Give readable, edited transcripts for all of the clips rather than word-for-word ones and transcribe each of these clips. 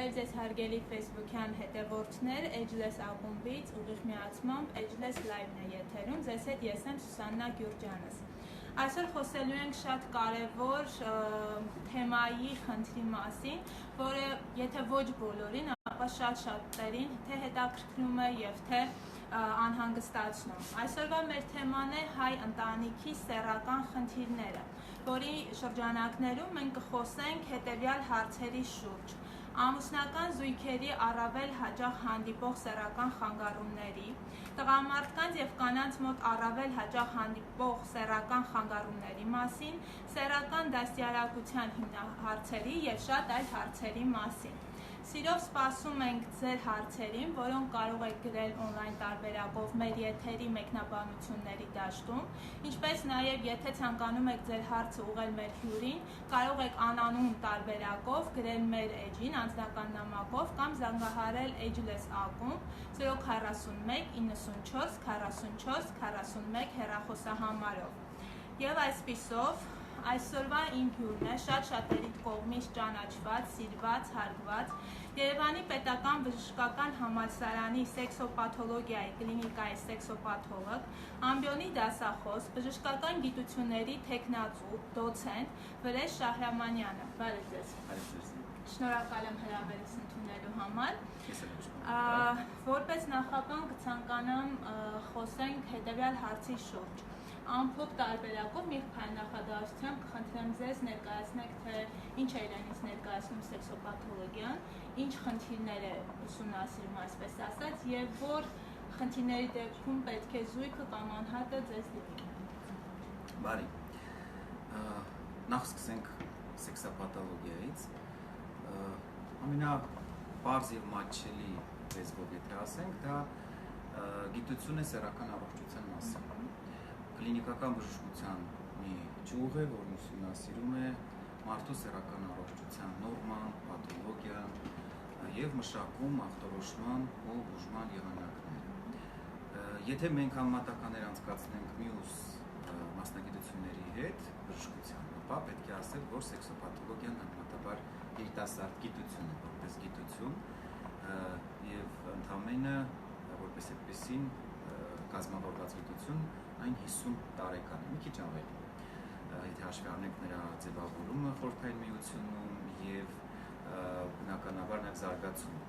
Բարև ձեզ հարգելի Facebook-յան հետևորդներ, Ageless ակումբից ուղիղ միացմամբ Ageless Live-ն է եթերում, ձեզ հետ ես եմ Սուսաննա Գյուրջանս։ Այսօր խոսելու ենք շատ կարևոր թեմայի խնդրի մասին, որը եթե ոչ բոլորին, ապա շատ-շատերին թե հետաքրքրում է և թե անհանգստացնում։ Այսօրվա մեր թեման է հայ ընտանիքի սեռական խնդիրները, որի շրջանակներում մենք կխոսենք հետևյալ հարցերի շուրջ. ամուսնական զույգերի առավել հաճախ հանդիպող սեռական խանգարումների, տղամարդկանց և կանանց մոտ առավել հաճախ հանդիպող սեռական խանգարումների մասին, սեռական դաստիարակության հիմնահարցերի և շատ այլ հարցերի մասին։ Սիրով սպասում ենք ձեր հարցերին, որոնք կարող եք գրել օնլայն տարբերակով մեր եթերի մեկնաբանությունների դաշտում, ինչպես նաև եթե ցանկանում եք ձեր հարցը ուղղել մեր հյուրին, կարող եք անանուն տարբերակով գրել մեր էջին անձնական նամակով կամ զանգահարել Ageless ակումբ 041 94 44 41 հեռախոսահամարով։ Եվ այսպիսով այսօրվա իմ հյուրն է շատ-շատերի կողմից ճանաչված, սիրված, հարգված Երևանի պետական բժշկական համալսարանի սեքսոպաթոլոգիայի կլինիկայի սեքսոպաթոլոգ, ամբիոնի դասախոս, բժշկական գիտությունների թեկնածու, դոցենտ Վրեժ Շահրամանյանը։ Բարև ձեզ։ Շնորհակալ եմ հրավերս ընդունելու համար։ Որպես նախաբան կցանկանամ խոսենք հետևյալ հարցի շուրջ։ Ամփոփ տարբերակով մի քանի նախադասությամբ կխնդրեմ ձեզ ներկայացնեք, թե ինչ է իրենից ներկայացնում սեքսոպաթոլոգիան, ինչ խնդիրներ է ուսումնասիրում, այսպես ասած, եւ որ խնդիրների դեպքում պետք է զույգը կամ անհատը ձեզ դիտի։ Բարի։ Նախ սկսենք սեքսոպաթոլոգիայից։ Ամենապարզ եւ մատչելի լեզվով եթե ասենք, դա գիտություն է սեռական առողջության մասին։ Կլինիկական բժշկության մի ճյուղ է, որն ուսումնասիրում է մարդու սեռական առողջության նորման, պաթոլոգիան եւ մշակում, ախտորոշման ու բուժման եղանակները։ Եթե մենք համեմատականներ անցկացնենք մյուս մասնագիտությունների հետ բժշկության, ապա պետք է ասել, որ սեքսոպաթոլոգիան համեմատաբար երիտասարդ գիտություն է, որպես գիտություն եւ ընդամենը որպես այդպեսին կազմավորված գիտություն այն 50 տարեկան է, մի քիչ ավելի։ Եթե հաշվի առնենք նրա ձևավորումը Խորհրդային Միությունում եւ բնականաբար նաեւ զարգացումը։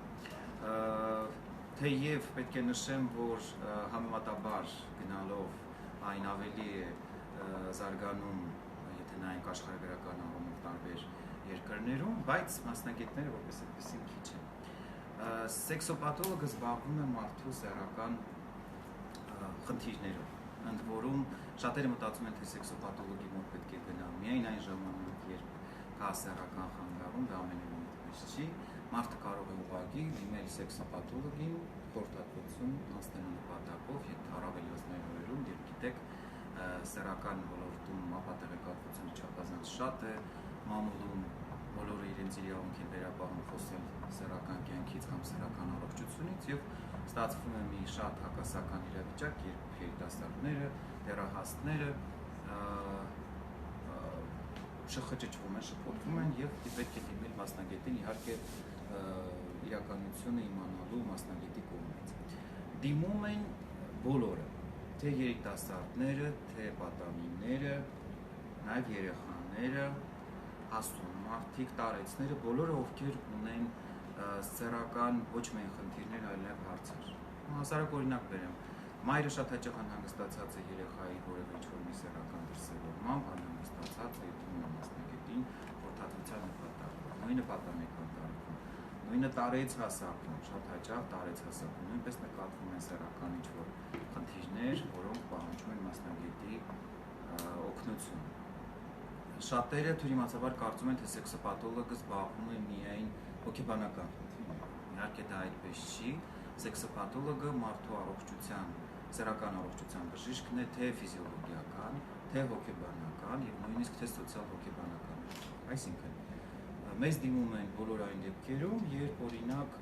Թեև պետք է նշեմ, որ համեմատաբար գնալով այն ավելի է զարգանում, եթե նայենք աշխարհագրական առումով տարբեր երկրներում, բայց մասնագետները որպես այդպեսին քիչ են։ Սեքսոպաթոլոգը զբաղվում է մարդու սեռական խնդիրներով, ընդ որում շատերը մտածում են, թե սեքսոպաթոլոգի մոտ պետք է գնալ միայն այն ժամանակ, երբ կա սեռական խանգարում, դա ամենևին այդպես չի, մարդը կարող է ուղղակի դիմել սեքսոպաթոլոգին, խորհրդատվություն անցնելու նպատակով, եթե առավելացնել օրերում, երբ գիտեք, սեռական ոլորտում ապատեղեկատվությունը չափազանց շատ է, մամուլում բոլորը իրենց իրավունք են վերապահում խոսել սեռական կյանքից կամ սեռական առողջությունից եւ ստացվում է մի շատ հակասական իրավիճակ, երբ երիտասարդները, դեռահասները շխճճվում են, շփոթվում են եւ պետք է դիմել մասնագետին, իհարկե իրականությունը իմանալու մասնագետի կողմից։ Դիմում են բոլորը, թե երիտասարդները, թե պատանիները, նաեւ երեխաները, հասուն մարդիկ, տարեցները, բոլորը ովքեր ունեն սեռական ոչ միայն խնդիրներ, այլ նաև հարցեր։ Հասարակ օրինակ բերեմ, մայրը շատ հաճախ անհանգստացած է երեխայի որևէ ինչ-որ մի սեռական դրսևորմամբ, անհանգստացած է դիմում մասնագետին խորհրդատվության նպատակով, նույնը պատանեկան տարիքում, նույնը տարեց հասակում, շատ հաճախ տարեց հասակում, նույնպես նկատվում են սեռական ինչ-որ խնդիրներ, որոնք պահանջում են մասնագետի օգնություն։ Շատերը թյուրիմացաբար կարծում են, թե սեքսոպաթոլոգը զբաղվում է միայն հոգեբանական խնդիրներով։ Իհարկե դա այդպես չի, սեքսոպաթոլոգը մարդու առողջության, սեռական առողջության բժիշկն է, թե ֆիզիոլոգիական, թե հոգեբանական եւ նույնիսկ թե սոցիալ-հոգեբանական։ Այսինքն մեզ դիմում են բոլոր այն դեպքերում, երբ օրինակ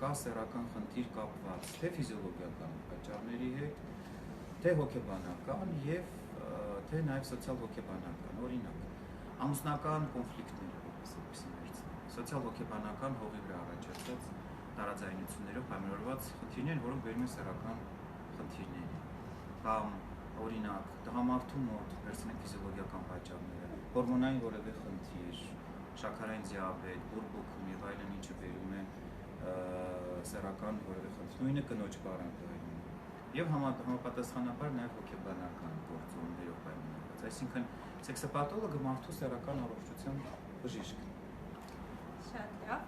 կա սեռական խնդիր կապված թե ֆիզիոլոգիական պատճառների հետ, թե հոգեբանական եւ թե նաեւ սոցիալ-հոգեբանական, օրինակ ամուսնական կոնֆլիկտները, որպես այդպեսին վերցնենք, սոցիալ-հոգեբանական հողի վրա առաջացած տարաձայնություններով պայմանավորված խնդիրներ, որոնք բերում են սեռական խնդիրների, կամ օրինակ տղամարդու մոտ վերցնենք ֆիզիոլոգիական պատճառները, հորմոնային որևէ խնդիր, շաքարային դիաբետ, բորբոքում եւ այլն, ինչը բերում է սեռական որևէ խնդիր, նույնը կնոջ պարագայում, եւ համապատասխանաբար նաեւ հոգեբանական գործոններով պայմանավորված, այսինքն սեքսոպաթոլոգը մարդու սեռական առողջության բժիշկն է։ Շատ լավ։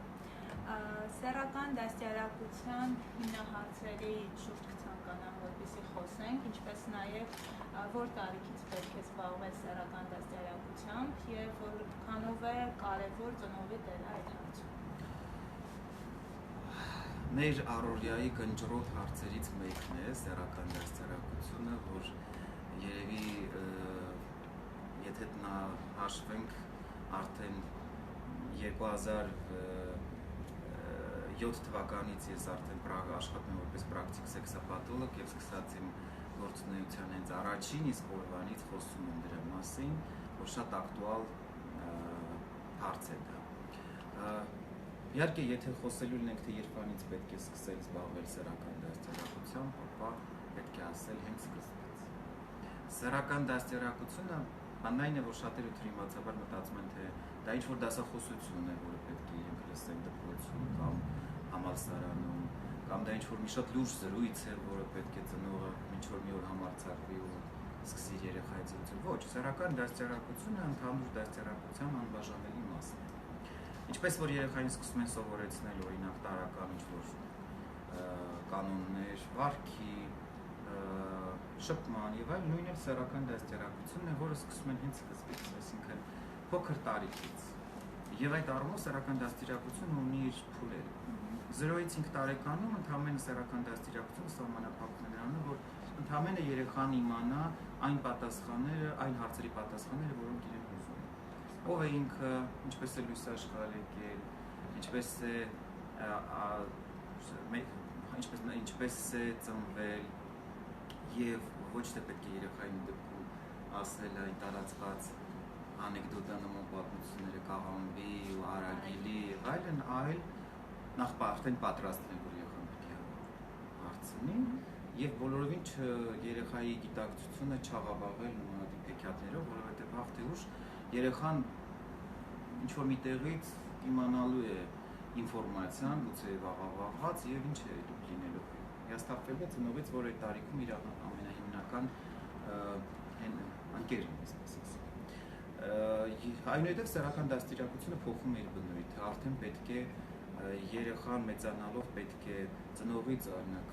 Սեռական դաստիարակության հիմնահարցերի շուրջ կցանկանամ, որպեսզի խոսենք, ինչպես նաև որ տարիքից պետք է զբաղվել սեռական դաստիարակությամբ եւ որքանով է կարեւոր ծնողի դերը այդ հարցում։ Մեր առօրյայի կնճռոտ հարցերից մեկն է սեռական դաստիարակությունը, որ երևի եթե նա հաշվենք արդեն 2007 թվականից ես արդեն աշխատում եմ որպես պրակտիկ սեքսոպաթոլոգ եւ սկսած իմ գործունեության հենց առաջին իսկ օրվանից խոսում եմ դրա մասին, որ շատ ակտուալ հարց է դա։ Իհարկե, եթե խոսելու լինենք, թե երբանից պետք է սկսել զբաղվել սեռական դաստիարակությամբ, ապա պետք է ասել հենց սկզբից։ Սեռական դաստիարակությունը բանն է, որ շատերը թրիմացաբար մտածում են, թե դա ինչ-որ դասախոսություն է, որը պետք է իրենք լսեն դպրոցում կամ համալսարանում, կամ դա ինչ-որ մի շատ լուրջ զրույց է, որը պետք է ծնողը ինչ-որ մի օր համարձակվի ու սկսի երեխայի զրուցել։ Ոչ, սեռական դաստիարակությունը ընդհանուր դաստիարակության անբաժանելի մասն է։ Ինչպես որ երեխային սկսում են սովորեցնել օրինակ տարրական ինչ-որ կանոններ, վարքի, շփման եւ այլն, նույնն էլ սեռական դաստիարակությունն է, որը սկսում են հենց սկզբից, այսինքն փոքր տարիքից։ Եվ այդ առումով սեռական դաստիարակությունը ունի իր փուլերը։ 0-ից 5 տարեկանում ընդհանրապես սեռական դաստիարակությունը սահմանափակվում է նրանով, որ ընդհանրապես երեխան իմանա այն պատասխանները, այն հարցերի պատասխանները, որոնք իրեն ուզում են։ Ով է ինքը, ինչպես է լույս աշխարհ եկել, ինչպես է ծնվել, եւ ոչ թե պետք է երեխային դեպքում ասել այն տարածված անեկդոտա նման պատմությունները կաղամբի ու արագիլի եւ այլն, այլ նախ արդեն պատրաստ են, որ երեխան պետք է հարցնի եւ բոլորովին երեխայի գիտակցությունը չաղավաղել նմանատիպ հեքիաթներով, որովհետեւ վաղ թե ուշ երեխան ինչ որ մի տեղից իմանալու է ինֆորմացիան, գուցե աղավաղված եւ ինչ է լինելու։ Հիասթափվելու է ծնողից, որ այդ տարիքում իր ամենահիմնական ընկերն է, ասես։ Այնուհետև սեռական դաստիարակությունը փոխում է իր բնույթը, արդեն պետք է երեխան մեծանալով պետք է ծնողից օրինակ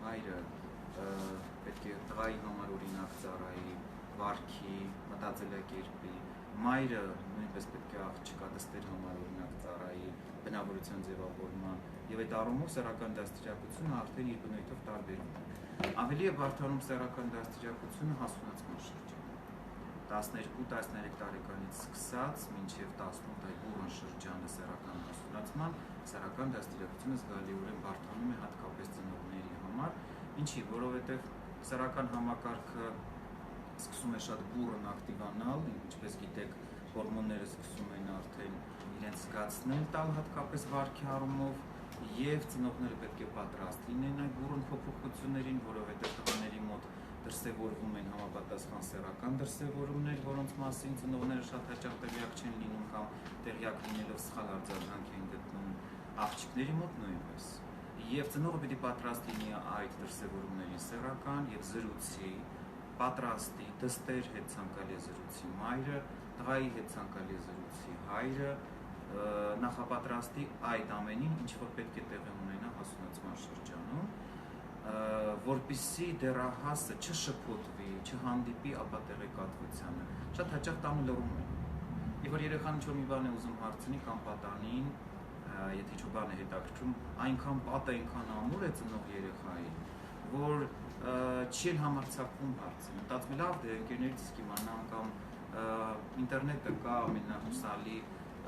հայրը պետք է տղայի համար օրինակ ծառայի, վարքի, մտածելակերպի, մայրը նույնպես պետք է աղջկա դստեր համար օրինակ ծառայի, բնավորության ձևավորման եւ այդ առումով սեռական դաստիարակությունը արդեն իր բնույթով տարբերում է։ Ավելի է բարդանում սեռական դաստիարակությունը հասունացման շրջանում։ 12-13 տարեկանից սկսած մինչև 18 այդ բուրըն շրջանը սեռական հասունացման, սեռական դաստիարակությունը զգալիորեն բարդանում է հատկապես ծնողների համար, ինչի, որովհետև սեռական համակարգը սկսում է շատ բուրըն ակտիվանալ, ինչպես գիտեք, հորմոնները սկսում են արդեն իրենց զգացնել տալ հատկապես վարքի առումով, եւ ծնողները պետք է պատրաստ լինեն այդ բուրըն փոփոխություններին, որովհետեւ տղաների մոտ դրսևորվում են համապատասխան սեռական դրսևորումներ, որոնց մասին ծնողները շատ հաճախ տեղյակ չեն լինում կամ տեղյակ լինելով սխալ արձագանք են գտնում, աղջիկների մոտ նույնպես։ Եվ ծնողը պիտի պատրաստ լինի այդ դրսևորումներին սեռական եւ զրուցի, պատրաստի դստեր հետ ցանկալի զրուցի մայրը, տղայի հետ ցանկալի զրուցի հայրը, նախապատրաստի այդ ամենին, ինչ որ պետք է տեղի ունենա հասունացման շրջանում, որպեսզի դեռահասը չշփոթվի, չհանդիպի ապա տեղեկատվությանը։ Շատ հաճախ տանը լռում են։ Եվ որ երեխան ինչ որ մի բան է ուզում հարցնի կամ պատանին, եթե ինչ-որ բան է հետաքրքրում, այնքան պատը, այնքան ամուր է ծնող երեխային, որ չի էլ համարձակվում հարցնել։ Մտածում է լավ դե ընկերներից կիմանամ կամ ինտերնետը կա ամենահուսալի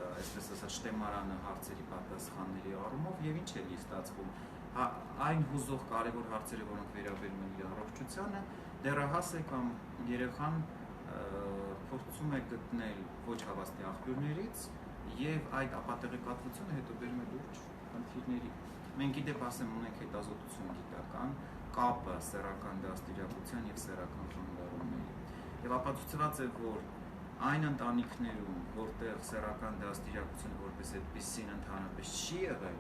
այսպես ասած շտեմարանը հարցերի պատասխանների առումով եւ ինչ է լի ստացվում այն հուզող կարևոր հարցերը, որոնք վերաբերում են իր առողջությանը, դեռահաս է կամ երեխան փորձում է գտնել ոչ հավաստի աղբյուրներից եւ այդ ապատեղեկատվությունը հետո բերում է լուրջ խնդիրների։ Մենք իդեպ ասեմ ունենք հետազոտություն գիտական կապը սեռական դաստիարակության եւ սեռական խանգարումների։ Եվ ապացուցված է, որ այն ընտանիքներում, որտեղ սեռական դաստիարակությունը որպես այդպեսին ընդհանրապես չի եղել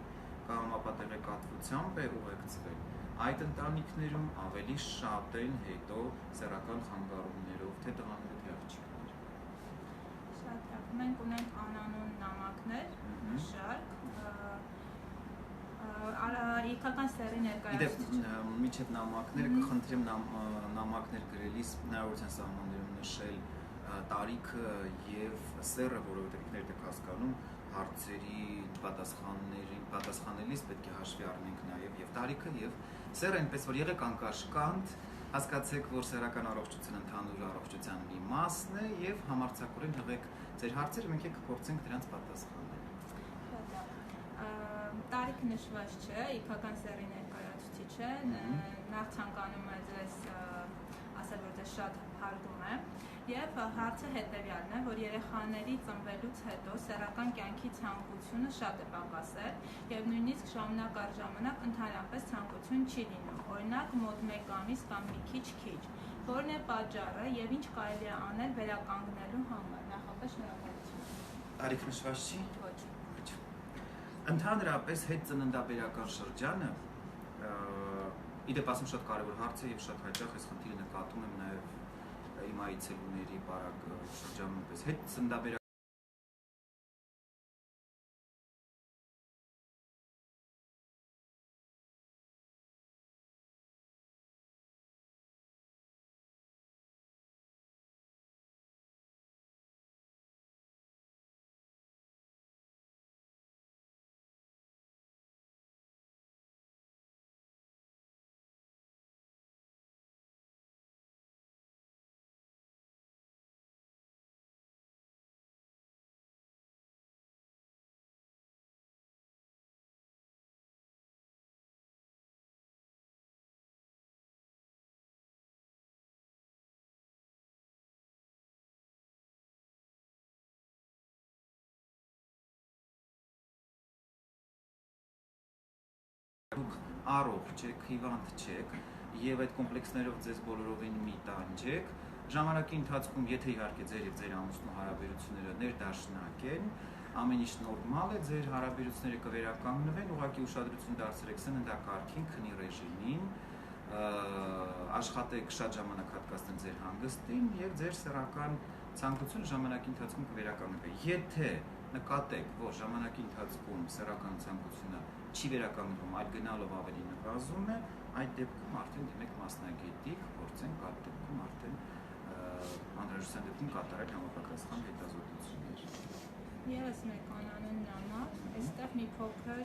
կամ ապատեղեկատվությամբ է ուղեկցվել, այդ ընտանիքներում ավելի շատ են հետո սեռական խանգարումներով թե տղաները թե աղջիկները։ Շատ լավ։ Մենք ունենք անանուն նամակներ, շարք, իգական սեռի ներկայացուցիչ։ Միջև նամակները կխնդրեմ նամակներ գրելիս հնարավորության սահմաններում նշել տարիքը եւ սեռը, որովհետեւ ինքներդ եք հասկանում, հարցերի պատասխանելիս պետք է հաշվի առնենք նաեւ եւ տարիքը եւ սեռը, այնպես որ եղեք անկաշկանդ, հասկացեք, որ սեռական առողջությունը ընդհանուր առողջության մի մասն է եւ համարձակորեն հղեք ձեր հարցերը, մենք կփորձենք դրանց պատասխանել։ Շատ լավ։ Տարիքը նշված չէ, իգական սեռի ներկայացուցիչ է, նախ ցանկանում է ձեզ ասել, որ ձեզ շատ հարգում է եւ հարցը հետեւյալն է, որ երեխաների ծնվելուց հետո սեռական կյանքի ցանկությունը շատ է պակասել եւ նույնիսկ ժամանակ առ ժամանակ ընդհանրապես ցանկություն չի լինում, օրինակ մոտ 1 ամիս կամ մի քիչ, որն է պատճառը եւ ինչ կարելի է անել վերականգնելու համար։ Նախապես շնորհակալություն։ Տարիք նշված չի։ Ոչ։ Ընդհանրապես հետծննդաբերական շրջանը իդեպ ասում շատ կարևոր հարց է եւ շատ հաճախ այս խնդիրը նկատում եմ նաեւ իմ այցելուների բարակ շրջանում պես հետծննդաբերական դուք առողջ եք, հիվանդ չեք եւ այդ կոմպլեքսներով ձեզ բոլորովին մի տանջեք, ժամանակի ընթացքում, եթե իհարկե ձեր եւ ձեր ամուսնու հարաբերությունները ներդաշնակ են, ամեն ինչ նորմալ է, ձեր հարաբերությունները կվերականգնվեն, ուղղակի ուշադրություն դարձրեք սննդակարգին, քնի ռեժիմին, աշխատեք շատ ժամանակ հատկացնել ձեր հանգստին եւ ձեր սեռական ցանկությունը ժամանակի ընթացքում կվերականգնվի։ Եթե նկատեք, որ ժամանակի ընթացքում սեռական ցանկությունը չի վերականգնվում, այլ գնալով ավելի նվազում է, այդ դեպքում արդեն դիմեք մասնագետի, փորձենք այդ դեպքում արդեն անհրաժեշտության դեպքում կատարել համապատասխան հետազոտություններ։ Եվս մեկ անանուն նամակ, այստեղ մի փոքր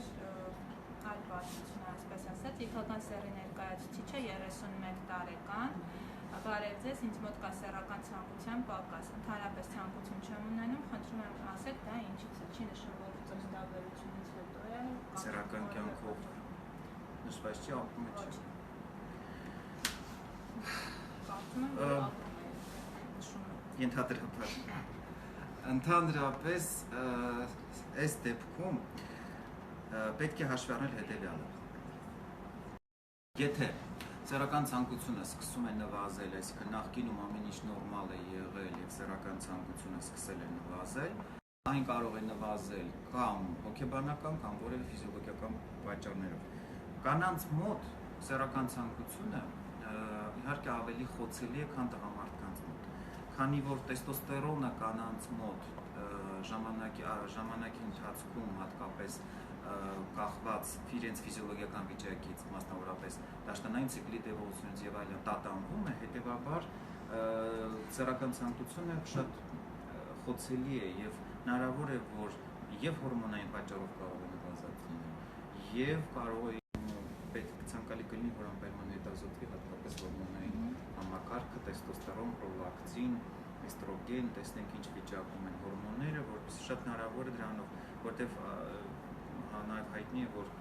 այլ բացություն, այսպես ասած, իգական սեռի ներկայացուցիչը 31 տարեկան, բարև ձեզ, ինձ մոտ կա սեռական ցանկության պակաս, ընդհանրապես ցանկություն չեմ ունենում, խնդրում եմ ասեք դա ինչից է, չի նշում, որ ծննդաբերությունից հետո է, սեռական կյանքով նշված չի, ապրում է չի։ Կարծում եմ, որ ապրում է, նշում է։ Ենթադրաբար։ Ընդհանրապես այս դեպքում պետք է հաշվի առնել հետևյալը։ Եթե սեռական ցանկությունը սկսում է նվազել, այսինքն նախկինում ամեն ինչ նորմալ է եղել եւ սեռական ցանկությունը սկսել է նվազել, այն կարող է նվազել կամ հոգեբանական կամ որևէ ֆիզիոլոգիական պատճառներով։ Կանանց մոտ սեռական ցանկությունը իհարկե ավելի խոցելի է, քան տղամարդկանց մոտ, քանի որ տեստոստերոնը կանանց մոտ ժամանակի ընթացքում հատկապես կախված իրենց ֆիզիոլոգիական վիճակից, մասնավորապես դաշնային ցիկլի տևողությունից եւ այլն տատանվում է, հետեւաբար սեռական ցանկությունը շատ խոցելի է եւ հնարավոր է, որ եւ հորմոնային պատճառով կարող է նվազած լինել եւ կարող է պետք ցանկալի կլինի, որ անպայման հետազոտվի հատկապես հորմոնային համակարգը, տեստոստերոն, պրոլակտին, էստրոգեն, տեսնենք ինչ վիճակում են հորմոնները, որովհետեւ շատ հնարավոր է դրանով, որտեվ նաև հայտնի է, որ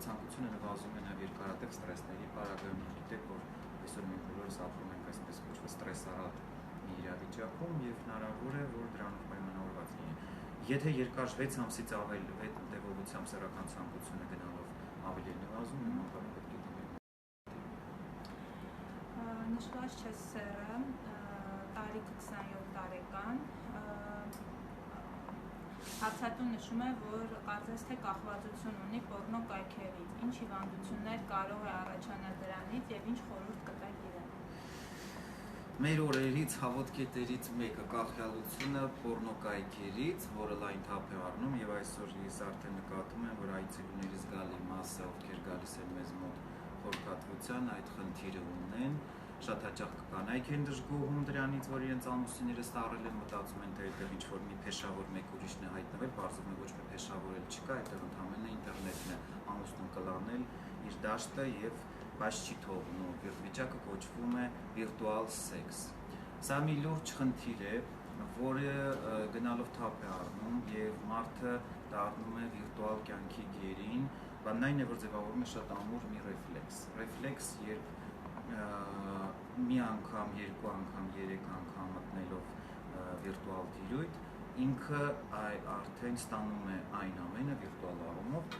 ցանկությունը նվազում է նաև երկարատև ստրեսների պարագայում, գիտեք, որ այսօր մենք բոլորս ապրում ենք այսպես կոչված ստրեսառատ մի իրավիճակում եւ հնարավոր է, որ դրանով պայմանավորված լինի։ Եթե երկար 6 ամսից ավել տևողությամբ սեռական ցանկությունը գնալով ավելի նվազում, նման բան պետք է դիմել։ Նշված չէ սեռը, տարիքը 27 տարեկան, հարցատուն նշում է, որ կարծես թե կախվածություն ունի պոռնո կայքերից, ինչ հիվանդություններ կարող է առաջանալ դրանից եւ ինչ խորհուրդ կտեք իրեն։ Մեր օրերի ցավոտ կետերից մեկը կախյալությունը պոռնոկայքերից, որը լայն թափ է առնում եւ այսօր ես արդեն նկատում եմ, որ այցելուների զգալի մասը, ովքեր գալիս են մեզ մոտ խորհրդատվության, այդ խնդիրը ունեն, շատ հաճախ կանայք են դժգոհում դրանից, որ իրենց ամուսինները սառել են, մտածում են, թե այդտեղ ինչ որ մի փեշավոր մեկ ուրիշն է հայտնվել, բարձր ոչ մի փեշավոր էլ չկա, այդտեղ ընդհանրապես ինտերնետն է ամուսնուն կլանել իր դաշտը եւ բայց չի թողնում, վիճակը կոչվում է վիրտուալ սեքս։ Սա մի լուրջ խնդիր է, որը գնալով թափ է առնում եւ մարդը դառնում է վիրտուալ կյանքի գերին, բանն այն է, որ ձևավորում է շատ ամուր մի ռեֆլեքս, երբ մի անգամ, երկու անգամ, երեք անգամ մտնելով վիրտուալ տիրույթ, ինքը արդեն ստանում է այն ամենը վիրտուալ առումով,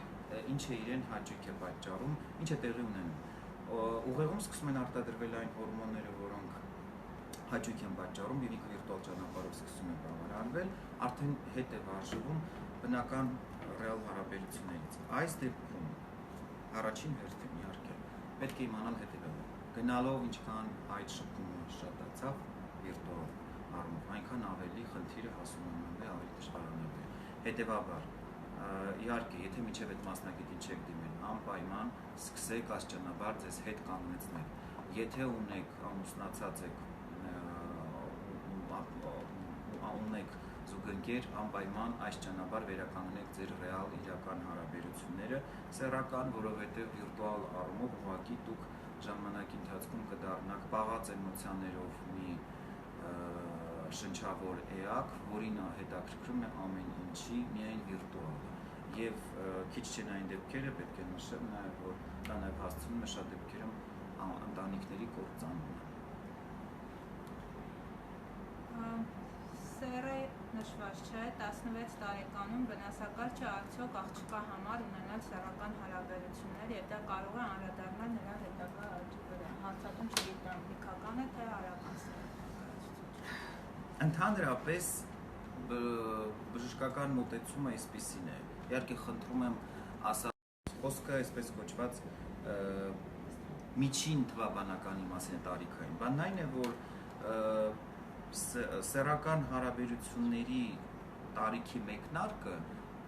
ինչը իրեն հաճույք է պատճառում, ինչ է տեղի ունենում։ Ուղեղում սկսում են արտադրվել այն հորմոնները, որոնք հաճույք են պատճառում, եւ ինքը վիրտուալ ճանապարհով սկսում է բավարարվել, արդեն հետ է վարժվում բնական ռեալ հարաբերություններից։ Այս դեպքում առաջին հերթին իհարկե պետք է իմանալ հետևյալը. գնալով ինչքան այդ շփումը շատացավ վիրտուալ առումով, այնքան ավելի խնդիրը հասունանում է, ավելի դժվարանալու է։ Հետևաբար, իհարկե, եթե միջև այդ մասնագետին չեք դիմել, անպայման սկսեք աստիճանաբար ձեզ հետ կանգնեցնել։ Եթե ունեք ամուսնացած եք, ունեք զուգընկեր, անպայման աստիճանաբար վերականգնեք ձեր ռեալ իրական հարաբերությունները, սեռական, որովհետև վիրտուալ առումով ուղղակի դուք ժամանակի ընթացքում կդառնաք պաղած էմոցիաներով մի շնչավոր էակ, որին հետաքրքրում է ամեն ինչի միայն վիրտուալը։ Եվ քիչ չեն այն դեպքերը, պետք է նշեմ նաև, որ դա նաև հասցնում է շատ դեպքերում ընտանիքների կործանումը։ Սեռը նշված չէ, 16 տարեկանում վնասակար չէ արդյոք աղջկա համար ունենալ սեռական հարաբերություններ եւ դա կարող է անդրադառնալ նրա հետագա աճի վրա։ Հարցատուն չգիտեմ, միքական է թե արական սեռ։ Ընդհանրապես բժշկական մոտեցումը այսպիսին է։ Իհարկե խնդրում եմ ասած խոսքը այսպես կոչված միջին թվաբանականի մասին է տարիքային։ Բանն այն է, որ սեռական հարաբերությունների տարիքի մեկնարկը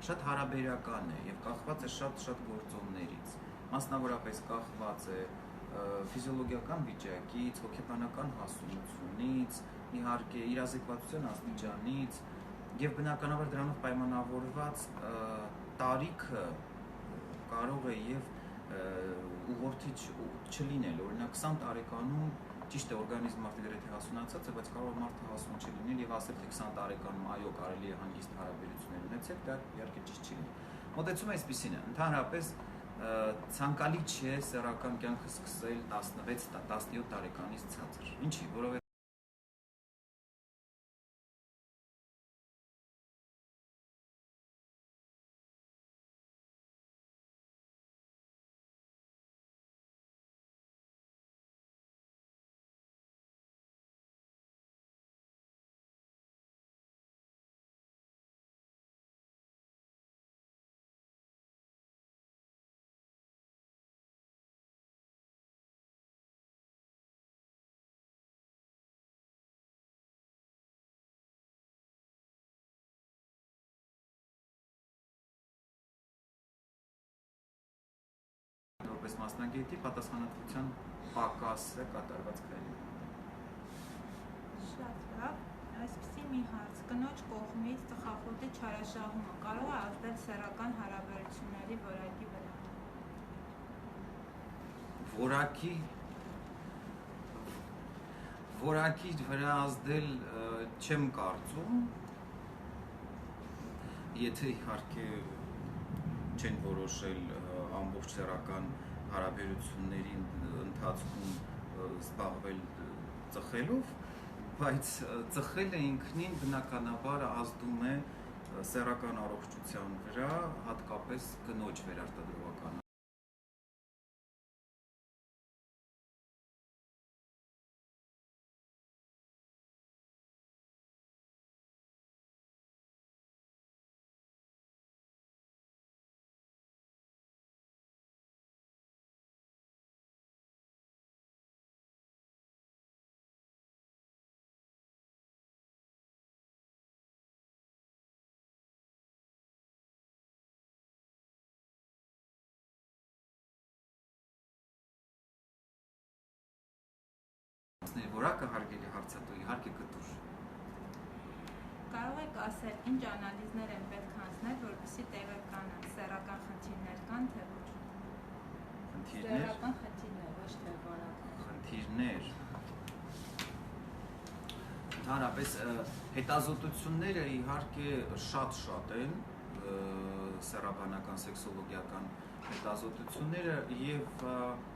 շատ հարաբերական է եւ կախված է շատ գործոններից։ Մասնավորապես կախված է ֆիզիոլոգիական վիճակից, հոգեբանական հասունությունից, իհարկե իրազեկվածության աստիճանից եւ բնականաբար դրանով պայմանավորված տարիքը կարող է եւ ուղղորդիչ չլինել։ Օրինակ 20 տարեկանում ճիշտ է օրգանիզմը մարդը գրեթե հասունացած է, բայց կարող է մարդը հասուն չլինել եւ ասել թե 20 տարեկանում այո կարելի է հանգիստ հարաբերություններ ունեցել, դա իհարկե ճիշտ չի լինի։ Մոտեցումը այսպիսին է, ընդհանրապես ցանկալի չէ սեռական կյանքը սկսել 16-17 տարեկանից ցածր։ Ինչի՞, որովհետեւ որպես մասնագետի պատասխանատվության պակաս է կատարված քայլի։ Շատ լավ, այսպեսի մի հարց. կնոջ կողմից ծխախոտի չարաշահումը կարող է ազդել սեռական հարաբերությունների որակի վրա։ Որակի վրա ազդել չեմ կարծում, եթե իհարկե չեն որոշել ամբողջ սեռական հարաբերությունների ընթացքում զբաղվել ծխելով, բայց ծխելը ինքնին բնականաբար ազդում է սեռական առողջության վրա, հատկապես կնոջ վերարտադրողական որակը հարգելի հարցատու իհարկե կտուր։ Կարող եք ասել, ինչ անալիզներ են պետք անցնել, որպեսզի տեղեկ կանան սեռական խնդիրներ կան, թե ոչ։ Սեռական խնդիրներ, ոչ թե որակ։ Խնդիրներ։ Ընդհանրապես հետազոտությունները իհարկե շատ են, սեռաբանական սեքսոլոգիական հետազոտությունները եւ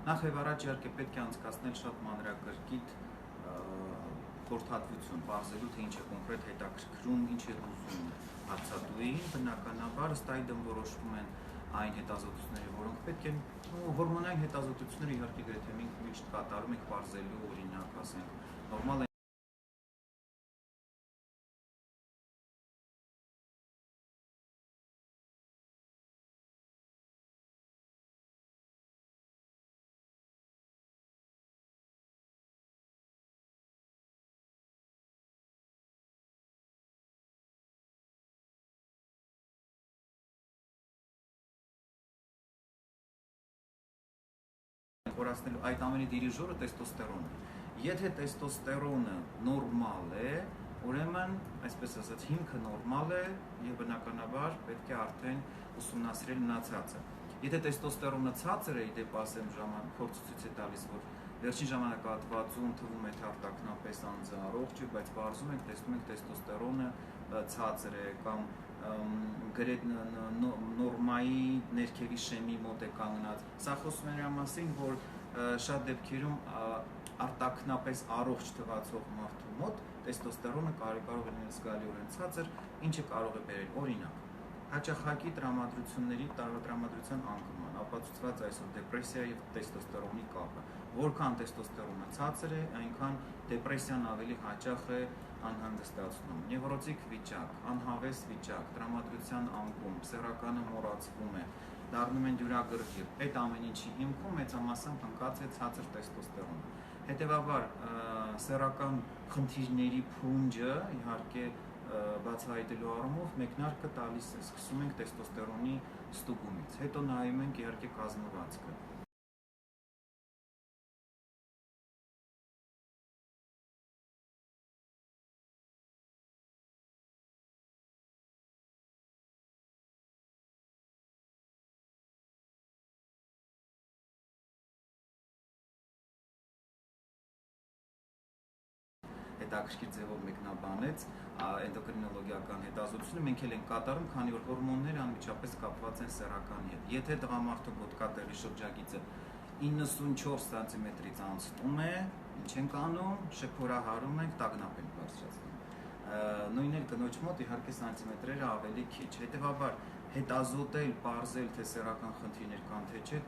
նախ եւ առաջ իհարկե պետք է անցկացնել շատ մանրակրկիտ խորհրդատվություն, բարձելու թե ինչ է կոնկրետ հետաքրքրում, ինչ է ուզում հարցատուին, բնականաբար ըստ այդմ որոշվում են այն հետազոտությունները, որոնք պետք են, հորմոնային հետազոտությունները իհարկե գրեթե միշտ կատարում ենք բարձելու, օրինակ, ասենք, նորմալ խորացնելու այդ ամենի դիրիժորը տեստոստերոնն է։ Եթե տեստոստերոնը նորմալ է, ուրեմն, այսպես ասած, հիմքը նորմալ է եւ բնականաբար պետք է արդեն ուսումնասիրել մնացածը։ Եթե տեստոստերոնը ցածր է, իդեպ ասեմ փորձը ցույց է տալիս, որ վերջին ժամանակահատվածում թվում է թե արտաքնապես անձը առողջ է, բայց բարձում ենք, տեսնում ենք տեստոստերոնը ցածր է կամ գրետ նորմայի ներքևի շեմի մոտ է կանգնած։ Սա խոսում է նրա մասին, որ շատ դեպքերում արտաքնապես առողջ թվացող մարդու մոտ տեստոստերոնը կարող է լինել զգալիորեն ցածր, ինչը կարող է բերել օրինակ հաճախակի տրամադրության անկման, ապացուցված այսօր դեպրեսիա եւ տեստոստերոնի կապը։ Որքան տեստոստերոնը ցածր է, այնքան դեպրեսիան ավելի հաճախ է անհանգստացնում, նևրոտիկ վիճակ, անհավես վիճակ, տրամադրության անկում, սեռականը մոռացվում է, դառնում են դյուրագրգիռ։ Այդ ամեն ինչի հիմքում մեծամասամբ ընկած է ցածր տեստոստերոնը։ Հետևաբար սեռական խնդիրների փունջը իհարկե բացահայտելու առումով մեկնարկը տալիս է, սկսում ենք տեստոստերոնի ստուգումից, հետո նայում ենք իհարկե կազմվածքը։ Հետաքրքիր ձևով մեկնաբանեց էնդոկրինոլոգիական հետազոտությունը, մենք էլ ենք կատարում, քանի որ հորմոնները անմիջապես կապված են սեռականի հետ։ Եթե տղամարդու գոտկատեղի շրջագիծը 94 սանտիմետրից անցնում է, ինչ ենք անում, շփորահարում ենք, տագնապ ենք բարձրացնում։ Նույնն էլ կնոջ մոտ իհարկե սանտիմետրերը ավելի քիչ։ Հետևաբար հետազոտել, պարզել, թե սեռական խնդիրներ կան թե չէ,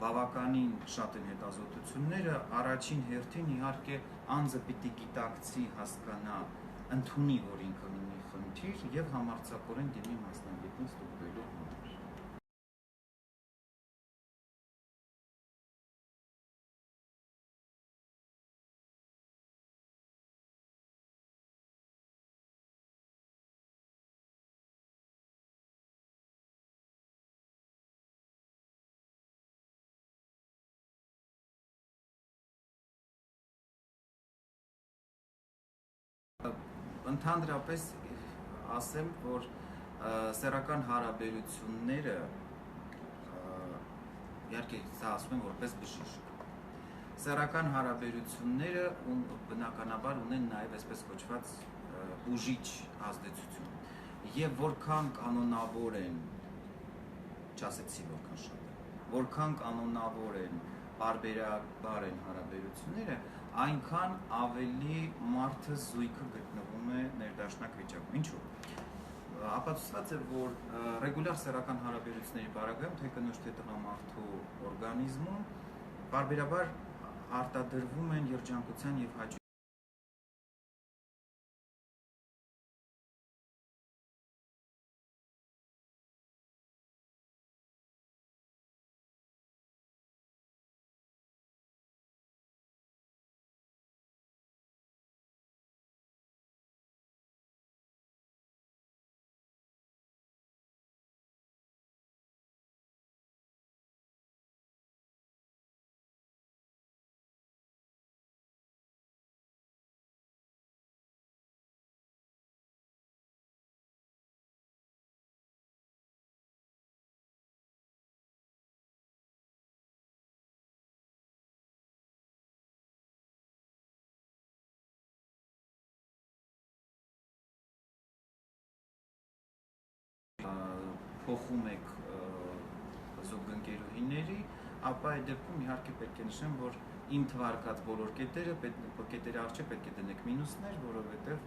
բավականին շատ են հետազոտությունները, առաջին հերթին իհարկե անձը պիտի գիտակցի, հասկանա, ընդունի, որ ինքը ունի խնդիր եւ համարձակորեն դիմի մասնագետին ստուգվելու համար։ Ընդհանրապես ասեմ, որ սեռական հարաբերությունները իհարկե սա ասում եմ որպես բժիշկ։ Սեռական հարաբերությունները բնականաբար ունեն նաև այսպես կոչված բուժիչ ազդեցություն։ Եվ որքան կանոնավոր են, չասեցի որքան շատ են, որքան կանոնավոր են, բարբերաբար են հարաբերությունները, այնքան ավելի մարդը զույգը գտնվում է ներդաշնակ վիճակում։ Ինչու՞։ ապացուցված է, որ ռեգուլյար սեռական հարաբերությունների բարակայում թե կնոջ թե տղամարդու օրգանիզմում բարբերաբար արտադրվում են երջանկության եւ հաճույքի փոխում եք զուգընկերուհիների, ապա այդ դեպքում իհարկե պետք է նշեմ, որ իմ թվարկած բոլոր կետերի առջև պետք է դնեք մինուսներ, որովհետև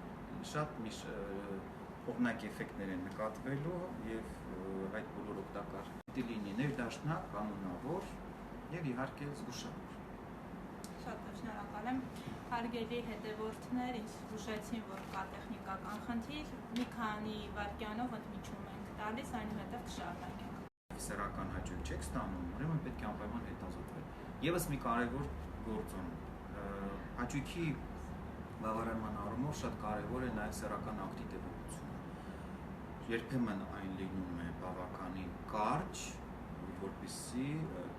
շատ կողմնակի էֆեկտներ են նկատվելու եւ այդ բոլոր օգտակար պիտի լինի ներդաշնակ, կանոնավոր եւ իհարկե զգուշավոր։ Շատ շնորհակալ եմ։ Հարգելի հետևորդներ, ինձ հուշեցին, որ կա տեխնիկական խնդիր, մի քանի վայրկյանով ընդմիջում ենք տալիս, այնուհետև կշարունակենք։ Սեռական հաճույք չեք ստանում, ուրեմն պետք է անպայման հետազոտվել։ Եվս մի կարևոր գործոն, հաճույքի բավարարման առումով շատ կարևոր է նաև սեռական ակտի տևողությունը։ Երբեմն այն լինում է բավականին կարճ, որպեսզի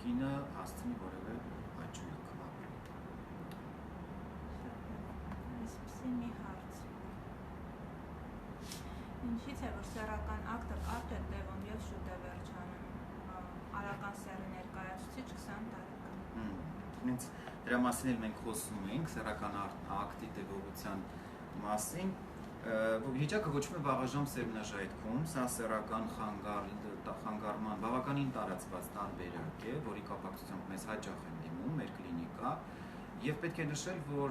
կինը հասցնի որևէ հաճույք ապրել։ Այսպիսի մի հարց։ Ինչից է, որ սեռական ակտը կարճ է տևում եւ շուտ է վերջանում։ Արական սեռի ներկայացուցիչ 20 տարեկան։ Հենց դրա մասին էլ մենք խոսում ենք, սեռական ակտի տևողության մասին։ Վիճակը կոչվում է վաղաժամ սերմնաժայթքում, սա սեռական խանգարման բավականին տարածված տարբերակ է, որի կապակցությամբ մեզ հաճախ են դիմում մեր կլինիկա, եւ պետք է նշել, որ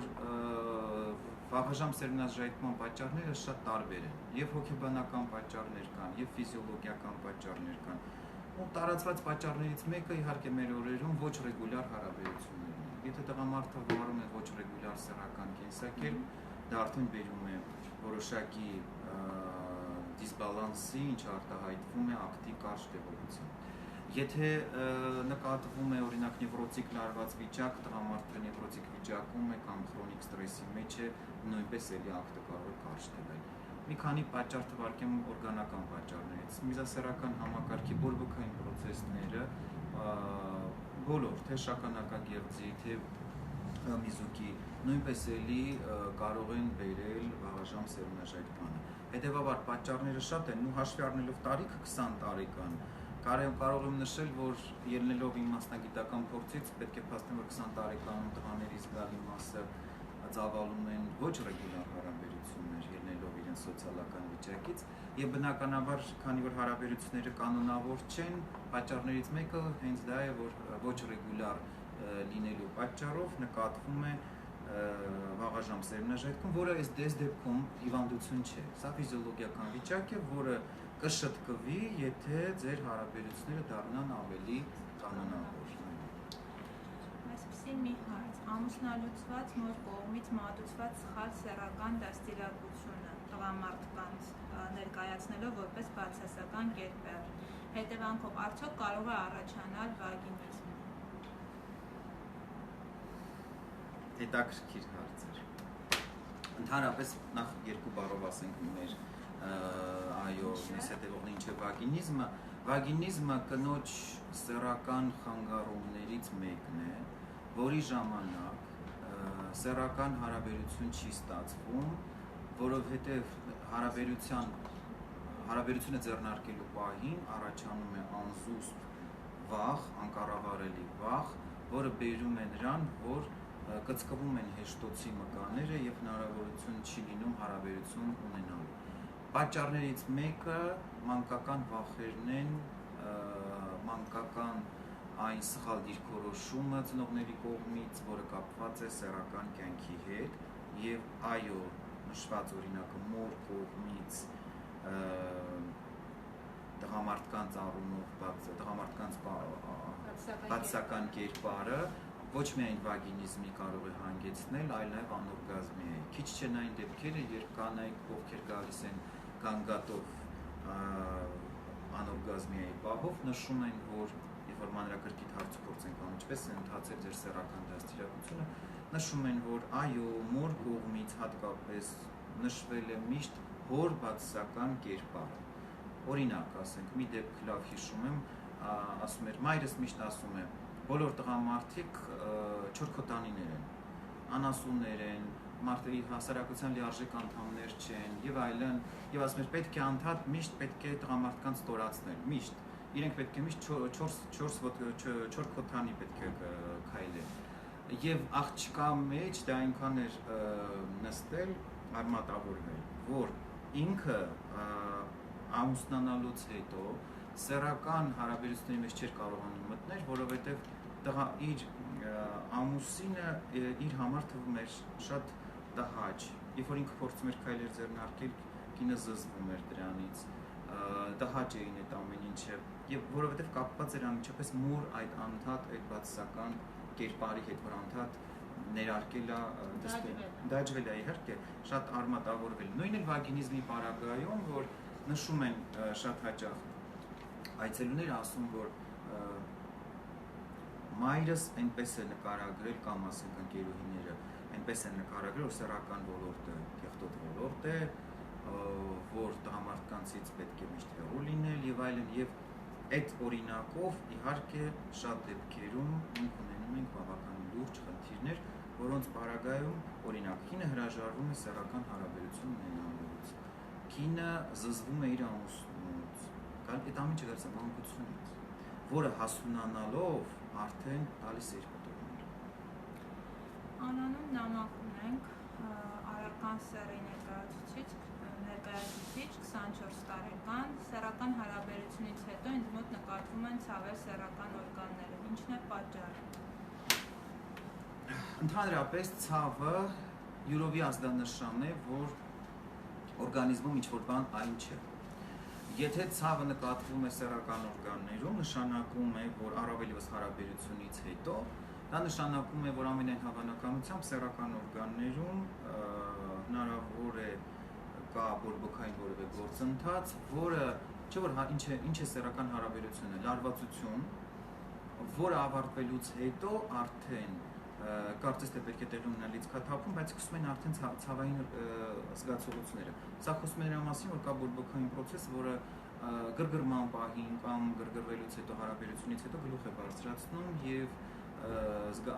վաղաժամ սերմնաժայթման պատճառները շատ տարբեր են, եւ հոգեբանական պատճառներ կան, եւ ֆիզիոլոգիական պատճառներ կան։ Ու տարածված պատճառներից մեկը իհարկե մեր օրերում ոչ ռեգուլյար հարաբերություններն են։ Եթե տղամարդը վարում է ոչ ռեգուլյար սեռական կենսակերպ, դա արդեն բերում է որոշակի դիսբալանսի, ինչը արտահայտվում է ակտի կարճ տևողությամբ։ Եթե նկատվում է օրինակ նևրոտիկ լարված վիճակ, տղամարդը նևրոտիկ վիճակում է կամ քրոնիկ ստրեսի մեջ է, նույնպես էլի ակտը կարող է կարճ տևել։ Մի քանի պատճառ թվարկեմ օրգանական պատճառներից։ Միզասեռական համակարգի բորբոքային պրոցեսները բոլոր, թե շագանակագեղձի, թե միզուկի, նույնպես էլի կարող են բերել վաղաժամ սերմնաժայթմանը։ Հետևաբար պատճառները շատ են, ու հաշվի առնելով տարիքը 20 տարեկան, կարող եմ նշել, որ ելնելով իմ մասնագիտական փորձից պետք է փաստեմ, որ 20 տարեկանում տղաների զգալի մասը ծավալում են ոչ ռեգուլյար հարաբերություններ, ելնելով իրենց սոցիալական վիճակից, եւ բնականաբար, քանի որ հարաբերությունները կանոնավոր չեն, պատճառներից մեկը հենց դա է, որ ոչ ռեգուլյար լինելու պատճառով նկատվում է վաղաժամ սերմնաժայթքում, որը այս դեպքում հիվանդություն չէ։ Սա ֆիզիոլոգիական վիճակ է, որը կշտկվի, եթե ձեր հարաբերությունները դառնան ավելի կանոնավոր։ Այսպիսի մի հարց. ամուսնալուծված մոր կողմից մատուցված սխալ սեռական դաստիարակությունը տղամարդկանց ներկայացնելով որպես բացասական կերպար, հետևանքով արդյոք կարող է առաջանալ վագինիզմ։ Հետաքրքիր հարց էր։ Ընդհանրապես նախ երկու բառով ասենք մեր մեզ հետևողն ինչ է վագինիզմը։ Վագինիզմը կնոջ սեռական խանգարումներից մեկն է, որի ժամանակ սեռական հարաբերություն չի ստացվում, որովհետև հարաբերությունը ձեռնարկելու պահին առաջանում է անզուսպ վախ, անկառավարելի վախ, որը բերում է նրան, որ կծկվում են հեշտոցի մկանները եւ հնարավորություն չի լինում հարաբերություն ունենալու։ Պատճառներից մեկը մանկական վախերն են, մանկական այն սխալ դիրքորոշումը ծնողների կողմից, որը կապված է սեռական կյանքի հետ, եւ այո, նշված օրինակը մոր կողմից տղամարդկանց առումով տղամարդկանց բացական կերպարը ոչ միայն վագինիզմի կարող է հանգեցնել, այլ նաև անօրգազմի է։ Քիչ չեն այն դեպքերը, երբ կանայք, ովքեր գալիս են գանգատով անօրգազմիայի պահով, նշում են, որ երբ որ մանրակրկիտ հարցուփորձ են անում, ինչպես է ընթացել ձեր սեռական դաստիարակությունը, նշում են, որ այո, մոր կողմից հատկապես նշվել է միշտ հոր բացական կերպարը։ Օրինակ, ասենք, մի դեպք լավ հիշում եմ, ասում էր, մայրս միշտ ասում է, բոլոր տղամարդիկ չորքոտանիներ են, անասուններ են, մարդերի հասարակության լիարժեք անդամներ չեն եւ այլն, եւ ասում էր, պետք է անդադ միշտ պետք է տղամարդկանց ստորացնել, միշտ իրենք պետք է միշտ 4 քոթանի պետք է քայլեն։ Եվ աղջկա մեջ դա այնքան էր նստել, արմատավորվել, որ ինքը ամուսնանալուց հետո սեռական հարաբերությունների մեջ չէր կարողանում մտնել, որովհետև իր ամուսինը իր համար թվում էր շատ տհաճ, երբ որ ինքը փորձում էր քայլեր ձեռնարկել, կինը զզվում էր դրանից, տհաճ էին այդ ամեն ինչը, եւ որովհետև կապված էր անմիջապես մոր այդ անդադ այդ բացասական կերպարի հետ, որ անդադ ներարկել է, դաջվել է իհարկե, շատ արմատավորվել։ Նույնն էլ վագինիզմի պարագայում, որ նշում են շատ հաճախ այցելուները ասում, որ մայրս այնպես է նկարագրել կամ ասենք ընկերուհիները այնպես են նկարագրել, որ սեռական ոլորտը կեղտոտ ոլորտ է, որ տղամարդկանցից պետք է միշտ հեռու լինել եւ այլն, եւ այդ օրինակով իհարկե շատ դեպքերում մենք ունենում ենք բավականին լուրջ խնդիրներ, որոնց պարագայում օրինակ կինը հրաժարվում է սեռական հարաբերություն ունենալուց, կինը զզվում է իր ամուսնուց, այդ ամեն ինչը գալիս է մանկությունից, որը հասունանալով արդեն տալիս է իր պատողներ։ Անանուն նամակ ունենք Արարական սեռի ներկայացուցիչ 24 տարեկան, սեռական հարաբերությունից հետո ինձ մոտ նկատվում են ցավեր սեռական օրգանները, ինչն է պատճառը։ Ընդհանրապես ցավը յուրովի ազդանշան է, որ օրգանիզմում ինչ-որ բան այն չէ։ Եթե ցավը նկատվում է սեռական օրգաններում, նշանակում է, որ առավելևս հարաբերությունից հետո, դա նշանակում է, որ ամենայն հավանականությամբ սեռական օրգաններում հնարավոր է կա բորբոքային որևէ գործընթաց, որը չէ որ ինչ է սեռական հարաբերությունը, լարվածություն, որը ավարտվելուց հետո արդեն կարծես թե պետք է տեղի ունենա լիցքաթափում, բայց սկսում են արդեն ցավային զգացողությունները։ Սա խոսում է նրա մասին, որ կա բորբոքային process, որը գրգռման պահին կամ գրգռվելուց հետո հարաբերությունից հետո գլուխ է բարձրացնում եւ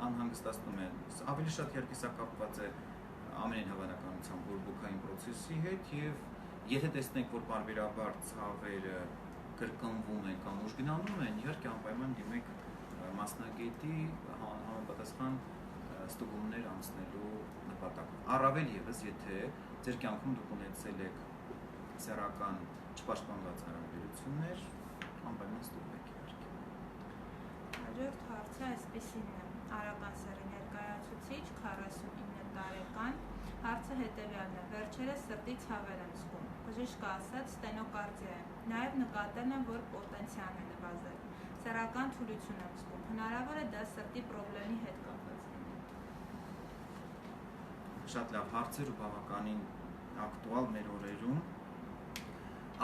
անհանգստացնում է։ Ավելի շատ իհարկե սա կապված է ամենայն հավանականությամբ բորբոքային process-ի հետ եւ եթե տեսնենք, որ բարբերաբար ցավերը կրկնվում են կամ ուժգնանում են, իհարկե անպայման դիմեք մասնագետի համապատասխան ստուգումներ անցնելու նպատակով։ Առավել եւս, եթե ձեր կյանքում դուք ունեցել եք սեռական չպաշտպանված հարաբերություններ, անպայման ստուգեք իհարկե։ Հաջորդ հարցը այսպեսին է. Արարական սեռի ներկայացուցիչ 49 տարեկան, հարցը հետևյալն է. վերջերս սրտի ցավեր եմ զգում, բժիշկը ասաց ստենոկարդիա է, նաև նկատել եմ, որ պոտենցիան է նվազել, սեռական թուլություն եմ զգում, հնարավոր է դա սրտի պրոբլեմի հետ կապված լինի։ Շատ լավ հարցեր ու բավականին ակտուալ մեր օրերում։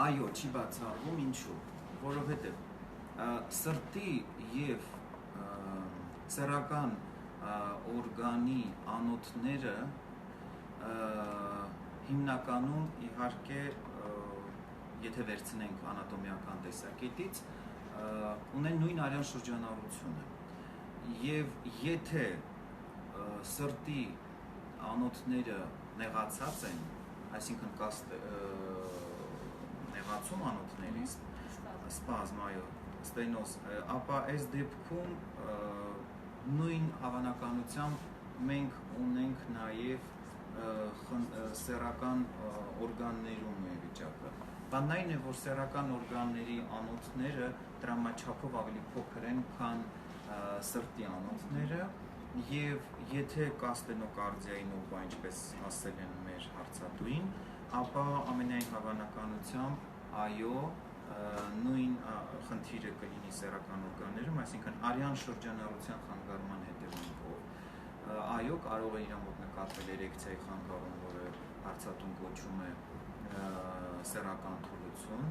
Այո, չի բացառվում, ինչու, որովհետև սրտի եւ սեռական օրգանի անոթները հիմնականում իհարկե եթե վերցնենք անատոմիական տեսակետից ունեն նույն արյան շրջանառությունը եւ եթե սրտի անոթները նեղացած են, այսինքն կա նեղացում անոթների, սպազմ, այո, ստենոզ, ապա այս դեպքում նույն հավանականությամբ մենք ունենք նաև սեռական օրգաններում է վիճակը։ Բանն այն է, որ սեռական օրգանների անոթները դրամաչափով ավելի փոքր են, քան սրտի անոթները, եւ եթե կա ստենոկարդիայի նոպա, ինչպես ասել են մեր հարցատուին, ապա ամենայն հավանականությամբ այո նույն խնդիրը կլինի սեռական օրգաններում, այսինքն արյան շրջանառության խանգարման հետևանքով այո կարող է իր մոտ նկատվել էրեկցիայի խանգարում, որը հարցատուն կոչվում է սեռական թուլություն,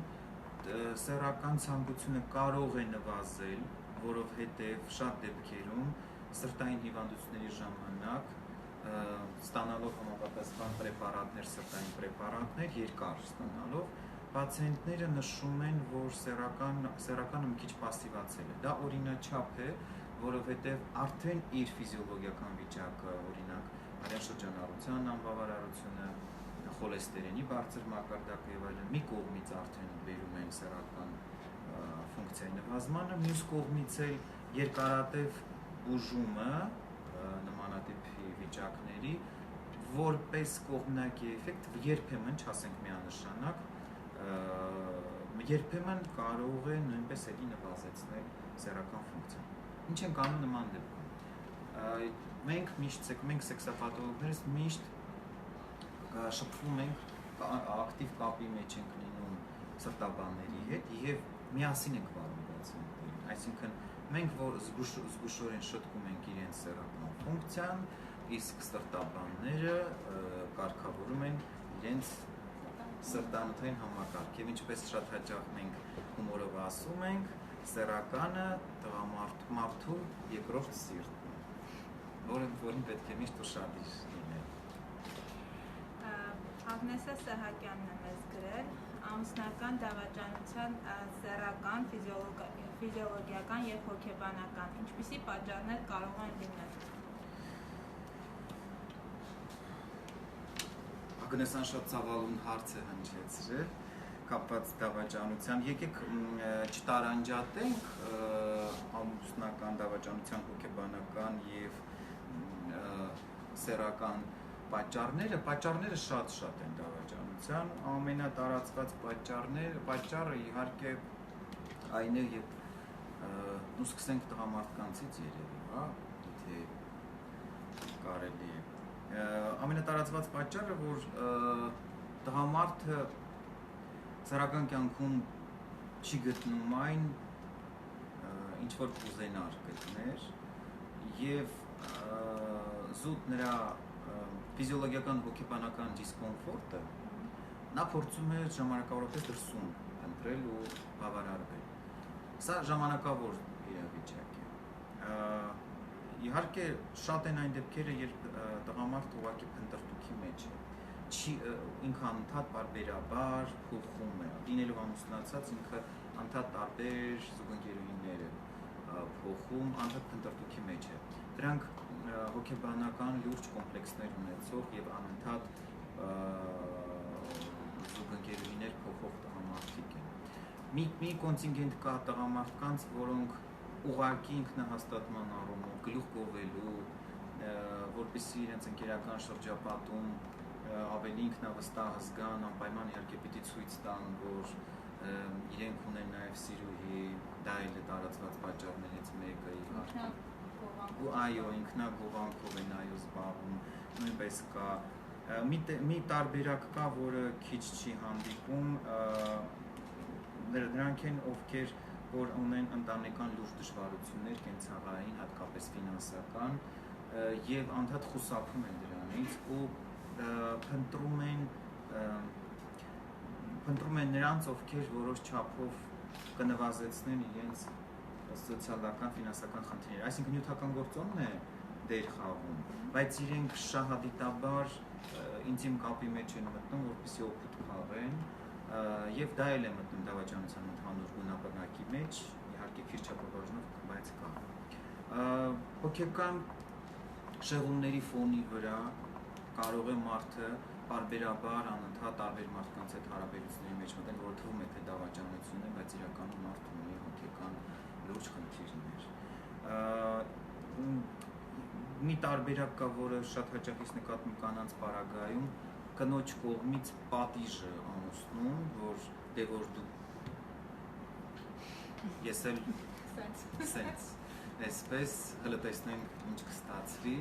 սեռական ցանկությունը կարող է նվազել, որովհետև շատ դեպքերում սրտային հիվանդությունների ժամանակ ստանալով համապատասխան պրեպարատներ, սրտային պրեպարատներ երկար ստանալով պացիենտները նշում են, որ սեռականը մի քիչ պասիվացել է։ Դա օրինաչափ է, որովհետև արդեն իր ֆիզիոլոգիական վիճակը, օրինակ արյան շրջանառության անբավարարությունը, խոլեստերինի բարձր մակարդակը եւ այլն մի կողմից արդեն բերում են սեռական ֆունկցիայի նվազմանը, մյուս կողմից էլ երկարատև բուժումը նմանատիպ վիճակների որպես կողմնակի էֆեկտ երբեմն, չասենք միանշանակ, երբեմն կարող է նույնպես էլի նվազեցնել սեռական ֆունկցիան։ Ինչ ենք անում նման դեպքում։ Մենք սեքսապաթոլոգներս միշտ շփվում ենք ակտիվ կապի մեջ ենք լինում սրտաբանների հետ եւ միասին ենք վարում պացիենտներին, այսինքն մենք որ զգուշորեն շտկում ենք իրենց սեռական ֆունկցիան, իսկ սրտաբանները կարգավորում են իրենց սրտանոթային համակարգ եւ ինչպես շատ հաճախ մենք հումորով ասում ենք, սեռականը տղամարդու երկրորդ սիրտն է, որին պետք է միշտ ուշադիր լինել։ Աղնեսա Սահակյանն է մեզ գրել ամուսնական դավաճանության սեռական, ֆիզիոլոգիական եւ հոգեբանական, ինչպիսի պատճառներ կարող են լինել։ Աղնեսան շատ ցավալուն հարց է հնչեցրել կապված դավաճանության, եկեք չտարանջատենք ամուսնական դավաճանության հոգեբանական եւ սեռական պատճառները շատ են դավաճանության, ամենատարածված պատճառը իհարկե այն է, ու սկսենք տղամարդկանցից երևի, հա, եթե կարելի է։ Ամենատարածված պատճառը, որ տղամարդը սեռական կյանքում չի գտնում այն, ինչ որ կուզենար գտներ եւ զուտ նրա ֆիզիոլոգիական հոգեբանական դիսկոմֆորտը նա փորձում է ժամանակավորապես դրսում ընտրել ու բավարարվել։ Սա ժամանակավոր իրավիճակ է։ Իհարկե շատ են այն դեպքերը, երբ տղամարդը ուղղակի փնտրտուքի մեջ է, ինքը անընդհատ բարբերաբար փոխում է, լինելով ամուսնացած ինքը անընդհատ տարբեր զուգընկերուհիներ է փոխում, անընդհատ փնտրտուքի մեջ է։ Դրանք հոգեբանական լուրջ կոմպլեքսներ ունեցող եւ անընդհատ զուգընկերուհիներ փոխող տղամարդիկ են։ Մի կոնտինգենտ կա տղամարդկանց, որոնք ուղղակի ինքնահաստատման առումով գլուխ գովելու, որպեսզի իրենց ընկերական շրջապատում ավելի ինքնավստահ զգան, անպայման իհարկե պիտի ցույց տան, որ իրենք ունեն նաև սիրուհի, դա էլ է տարածված պատճառներից մեկը իհարկե։ Այո, ինքնագովանքով են այո զբաղվում, նույնպես կա մի տարբերակ կա, որը քիչ չի հանդիպում, նրանք են, ովքեր որ ունեն ընտանեկան լուրջ դժվարություններ, կենցաղային, հատկապես ֆինանսական, եւ անդադ խուսափում են դրանից ու փնտրում են նրանց, ովքեր որոշ չափով կնվազեցնեն իրենց սոցիալական, ֆինանսական խնդիրները, այսինքն նյութական գործոնն է դեր խաղում, բայց իրենք շահադիտաբար ինտիմ կապի մեջ են մտնում, որպեսզի օգուտ քաղեն, եւ դա էլ է մտնում դավաճանության ընդհանուր գունաբնակի մեջ, իհարկե քիչ չափաբաժնով, բայց կա։ Հոգեկան շեղումների ֆոնի վրա կարող է մարդը բարբերաբար անընդհատ տարբեր մարդկանց հետ հարաբերությունների մեջ մտնել, որը թվում է թե դավաճանություն է, բայց իրականում մարդը ունի հոգեկան լուրջ խնդիրներ։ Մի տարբերակ կա, որը շատ հաճախ ես նկատում կանանց պարագայում, կնոջ կողմից պատիժը ամուսնուն, որ դու ես էլ սենց այսպես հլտեսնենք ինչ կստացվի,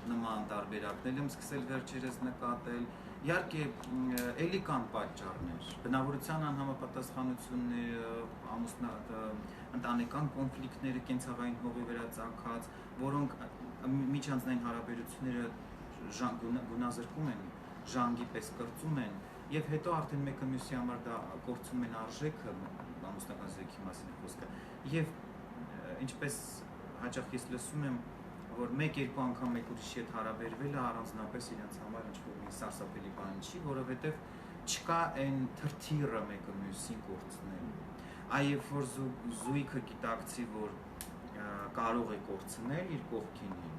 նման տարբերակներ եմ սկսել վերջերս նկատել Իհարկե էլի կան պատճառներ, բնավորության անհամապատասխանությունները, ընտանեկան կոնֆլիկտները, կենցաղային հողի վերածագած, որոնք միջանձնային հարաբերությունները գունազրկում են, ժանգի պես կրծում են, եւ հետո արդեն մեկը մյուսի համար դա կորցնում են արժեքը, ամուսնական զույգի մասին խոսքը, եւ ինչպես հաճախ ես լսում եմ, որ մեկ-երկու անգամ մեկ ուրիշի հետ հարաբերվելը առանձնապես իրենց համար ինչ-որ մի սարսափելի բան չի, որովհետև չկա այն թրթիռը մեկը մյուսին կորցնելու։ Այև որ զույգը գիտակցի, որ կարող է կորցնել իր կողքինին,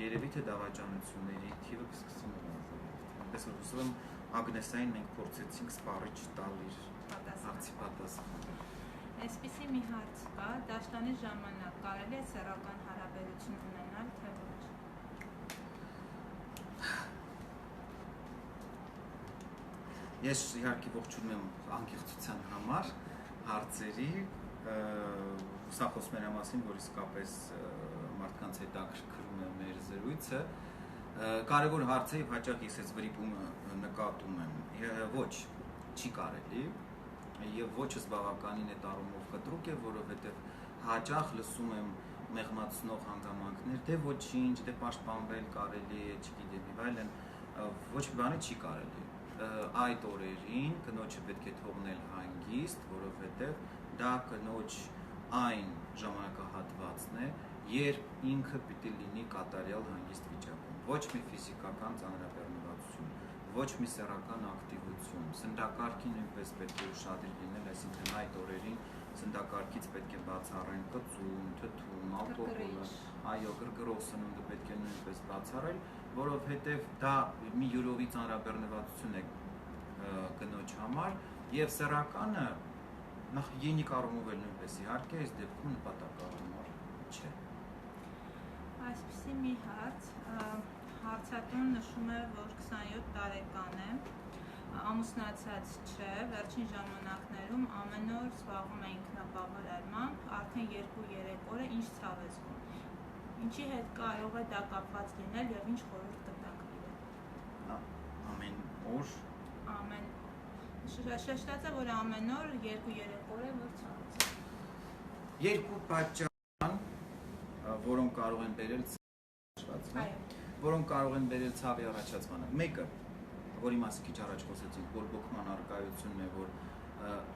երևի թե դավաճանությունների թիվը կսկսի նվազել։ Այնպես որ հուսով եմ Ագնեսային մենք փորձեցինք սպառիչ տալ իր հարցի պատասխանը։ Այսպիսի մի հարց կա, դաշտանի ժամանակ կարելի է սեռական հարաբերություն ունենալ, թե ոչ։ Ես իհարկե ողջունում եմ անկեղծության համար հարցերի, սա խոսում էր մասին, որ իսկապես մարդկանց հետաքրքրում է մեր զրույցը, կարևոր հարց է եւ հաճախ ես այս վրիպումը նկատում եմ, ոչ, չի կարելի եւ ոչս բավականին այդ առումով կտրուկ է, որովհետեւ հաճախ լսում եմ մեղմացնող հանգամանքներ, դե ոչինչ, դե պաշտպանվել կարելի է, չգիտեմ, եւ այլն, ոչ մի բանը չի կարելի։ Այդ օրերին կնոջը պետք է թողնել հանգիստ, որովհետեւ դա կնոջ այն ժամանակահատվածն է, երբ ինքը պիտի լինի կատարյալ հանգիստ վիճակում։ Ոչ մի ֆիզիկական ծանրաբեռնվածություն, ոչ մի սեռական ակտիվություն, սննդակարգի նույնպես պետք է ուշադիր լինել, այսինքն այդ օրերին սննդակարգից պետք է բացառել կծում, թթուն, ալկոհոլը, այո, գրգռող սնունդը պետք է նույնպես բացառել, որովհետև դա մի յուրովի ծանրաբեռնվածություն է կնոջ համար եւ սեռականը նախ յենիկ առումով էլ նույնպես իհարկե այս դեպքում նպատակահարմար չէ։ Այսպիսի մի հարց, հարցատուն նշում է, որ 27 տարեկան է, ամուսնացած չէ, վերջին ժամանակներում ամեն օր զբաղվում է ինքնաբավարարմամբ, արդեն 2-3 օր է, ինչ ցավ է զգում։ Ինչի հետ կարող է դա կապված լինել եւ ինչ խորհուրդ կտաք իրեն։ Ամեն օր շեշտած է, որ ամեն օր 2-3 օր է, որ ցավ է։ Երկու պատճառ կան, որոնք կարող են բերել ցավի առաջացմանը։ Մեկը, որի մասին քիչ առաջ խոսեցինք, բորբոքման առկայությունն է, որ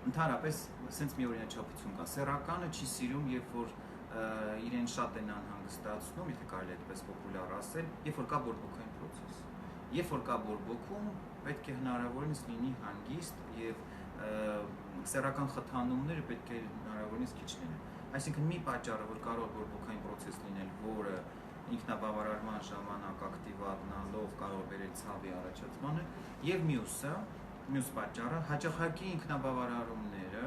ընդհանրապես սենց մի օրինաչափություն կա։ Սեռականը չի սիրում, երբ որ իրեն շատ են անհանգստացնում, եթե կարելի է այդպես պոպուլյար ասել, երբ որ կա բորբոքային process։ Երբ որ կա բորբոքում, պետք է հնարավորինս լինի հանգիստ եւ սեռական խթանումները պետք է հնարավորինս քիչ լինեն։ Այսինքն մի պատճառը, որ կարող է բորբոքային process լինել, որը ինքնաբավարարման ժամանակ ակտիվանալով կարող է բերել ցավի առաջացմանը, եւ մյուս պատճառը հաճախակի ինքնաբավարարումները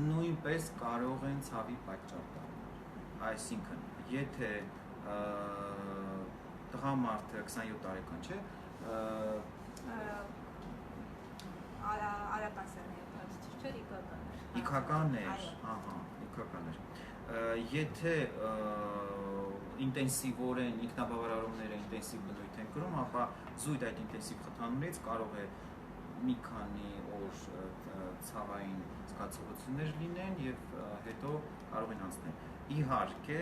նույնպես կարող են ցավի պատճառ դառնալ։ Այսինքն, եթե տղամարդը 27 տարեկան չէ, արական սեռների չէ, իքական էր, իքական էր։ Եթե ինտենսիվորեն ինքնաբավարարումները ինտենսիվ բնույթ են կրում, ապա զույգ այդ ինտենսիվ խթանումներից կարող է մի քանի օր ցավային զգացողություններ լինեն եւ հետո կարող են անցնել։ Իհարկե,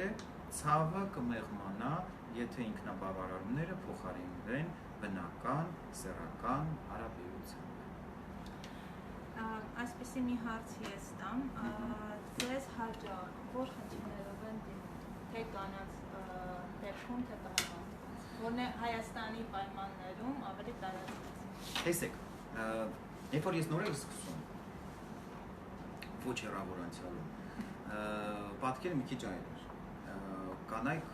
ցավը կմեղմանա, եթե ինքնաբավարարումները փոխարինվեն բնական, սեռական հարաբերությամբ։ Այսպիսի մի հարց ես տամ, ձեզ հաճախ որ խնդիրներով են դիմում, թե կանանց դեպքում, թե տղամարդկանց, որն է Հայաստանի պայմաններում ավելի տարածված։ Տեսեք, երբ որ ես նոր եմ սկսում, ոչ հեռավոր անցյալում, պատկերը մի քիչ այլ էր, կանայք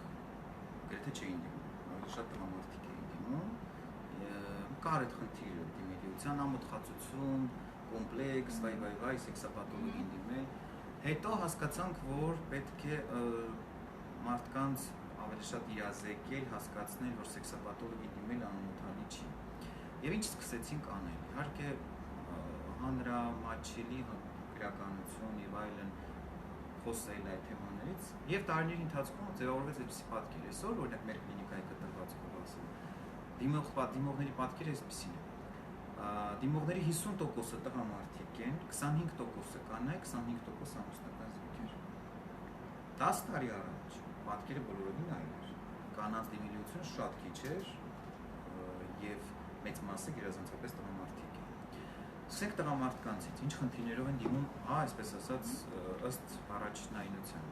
գրեթե չէին դիմում, ավելի շատ տղամարդիկ էին դիմում, կար այդ խնդիրը դիմելիության ամոթխածություն, կոմպլեքս, վայ, սեքսապաթոլոգին դիմել, հետո հասկացանք, որ պետք է մարդկանց ավելի շատ իրազեկել, հասկացնել, որ սեքսապաթոլոգին դիմել անմոթալի չի։ Եվ ինչ սկսեցինք անել, իհարկե հանրամատչելի գրականություն եւ այլն խոսել այդ թեմաներից եւ տարիների ընթացքում ձևավորվեց այդպիսի պատկեր։ Այսօր օրինակ մեր կլինիկայի կտրվածքով ասեմ, Դիմողների պատկերը այսպեսին է։ Դիմողների 50%-ը տղամարդիկ են, 25%-ը կանայք, 25% ամուսնական զույգեր։ 10 տարի առաջ պատկերը բոլորովին այլ էր։ Կանանց դիմելիությունը շատ քիչ էր եւ մեծ մասը գերազանցապես տղամարդիկ է։ Սկսենք տղամարդկանցից, ինչ խնդիրներով են դիմում, այսպես ասած, ըստ առաջնայնության։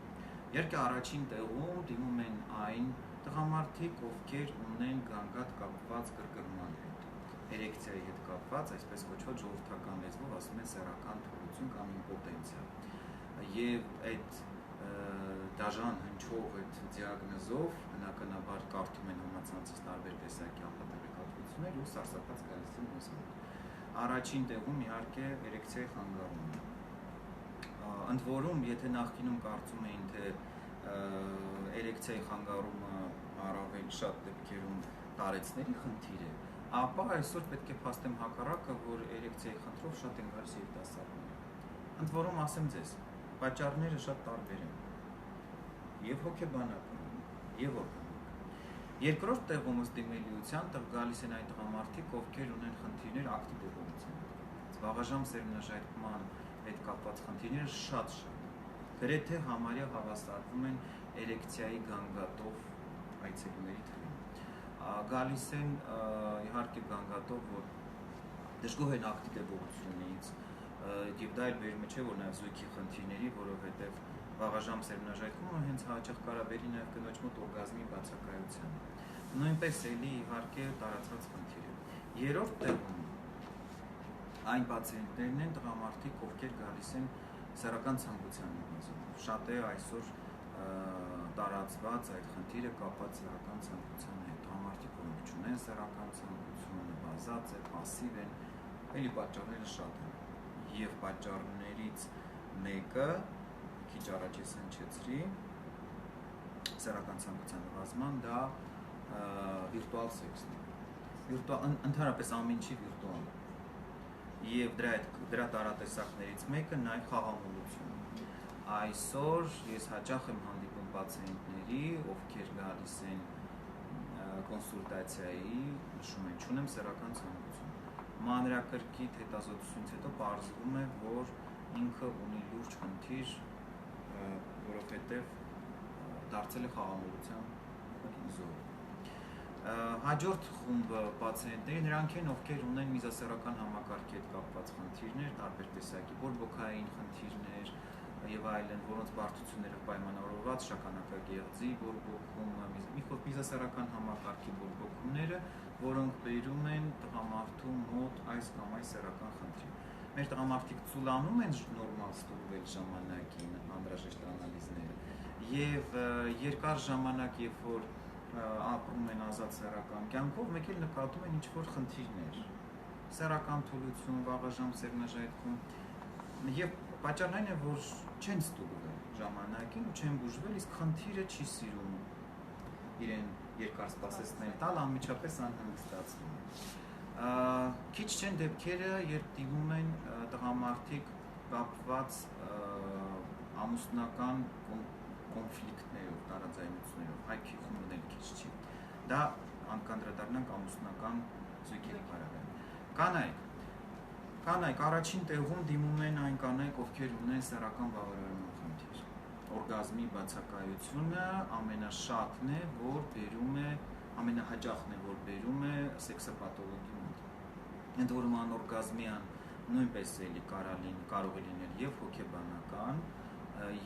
Իհարկե առաջին տեղում դիմում են այն տղամարդիկ, ովքեր ունեն գանգատ կապված կրկնման հետ, էրեկցիայի հետ կապված, այսպես կոչված ժողովրդական լեզվով ասում են սեռական թուլություն կամ իմպոտենցիա։ Եվ այդ դաժան հնչող այդ դիագնոզով բնականաբար կարդում են համացանցից տարբեր տեսակի անպատերեկատվություններ ու սարսափած գալիս են մեզ մոտ։ Առաջին տեղում իհարկե էրեկցիայի խանգարումն է։ Ընդ որում, եթե նախկինում կարծում էին, թե էրեկցիայի խանգարումը առավել շատ դեպքերում տարեցների խնդիր է, ապա այսօր պետք է փաստեմ հակառակը, որ էրեկցիայի խնդրով շատ են գալիս երիտասարդներ։ Ընդ որում ասեմ ձեզ, պատճառները շատ տարբեր են, եւ հոգեբանական, եւ օրգանիկ։ Երկրորդ տեղում ըստ դիմելիության գալիս են այն տղամարդիկ, ովքեր ունեն խնդիրներ ակտիվ էվոլյուցիան։ Զբաղաժամ սերմնաժայթման հետ կապված խնդիրները շատ են։ Գրեթե համարյա հավասարվում են էրեկցիայի գանգատով այցելուների թվին։ Գալիս են իհարկե գանգատով, որ դժգոհ են ակտիվ էվոլյուցիոնից, եւ դա էլ վերում չէ, որ նաեւ զույգի խնդիրների, որովհետեւ վաղաժամ սերմնաժայթումը հենց հաճախ կարաբերի նաեւ կնոջ մոտ օրգազմի բացակայության։ Նույնպես էլի իհարկե տարածված խնդիր է։ Երրորդ տեղում այն պացիենտներն են տղամարդիկ, ովքեր գալիս են սեռական ցանկության նպատակով։ Շատ է այսօր տարածված այդ խնդիրը կապված սեռական ցանկության հետ։ Տղամարդիկ, ովքեր չունեն սեռական ցանկություն, նվազած է, пассив են, էլի պատճառները շատ են։ Եվ պատճառներից մեկը քիչ առաջ ես հնչեցրի սեռական ցանկության նվազման, դա վիրտուալ սեքսն է։ Ընդհանրապես ամեն ինչի վիրտուալ է։ Եվ դրա տարատեսակներից մեկը նաև խաղամոլությունն է։ Այսօր ես հաճախ եմ հանդիպում պացիենտների, ովքեր գալիս են կոնսուլտացիայի, նշում են, չունեմ սեռական ցանկություն։ Մանրակրկիտ հետազոտությունից հետո պարզվում է, որ ինքը ունի լուրջ խնդիր, որովհետև դարձել է խաղամոլության զոհ։ Հաջորդ խումբը պացիենտների նրանք են, ովքեր ունեն միզասեռական համակարգի հետ կապված խնդիրներ, տարբեր տեսակի բորբոքային խնդիրներ եւ այլն, որոնց բարդությունները պայմանավորված շագանակագեղձի բորբոքումը, միզասեռական համակարգի բորբոքումները, որոնք բերում են տղամարդու մոտ այս կամ այս սեռական խնդրի։ Մեր տղամարդիկ ցուլանում են նորմալ ստուգվել ժամանակին անհրաժեշտ անալիզները եւ երկար ժամանակ, երբ որ ապրում են ազատ սեռական կյանքով, մեկ էլ նկատում են ինչ-որ խնդիրներ, սեռական թուլություն, վաղաժամ սերմնաժայթքում եւ պատճառն այն է, որ չեն ստուգվել ժամանակին ու չեն բուժվել, իսկ խնդիրը չի սիրում իրեն երկար սպասեցնել տալ, անմիջապես անհանգստացնում է։ Քիչ չեն դեպքերը, երբ դիմում են տղամարդիկ կապված ամուսնական կոնֆլիկտներով, տարաձայնություններով, հայքի խումբն էլ քիչ չի։ Դա անդրադառնանք ամուսնական զույգերի հարաբերությամբ։ Կանայք առաջին տեղում դիմում են այն կանայք, ովքեր ունեն սեռական բավարարման խնդիր։ Օրգազմի բացակայությունը ամենաշատն է, որ բերում է, ամենահաճախն է, որ բերում է սեքսապաթոլոգի մոտ։ Ընդ որում անօրգազմիան նույնպես էլի կարող է լինել եւ հոգեբանական,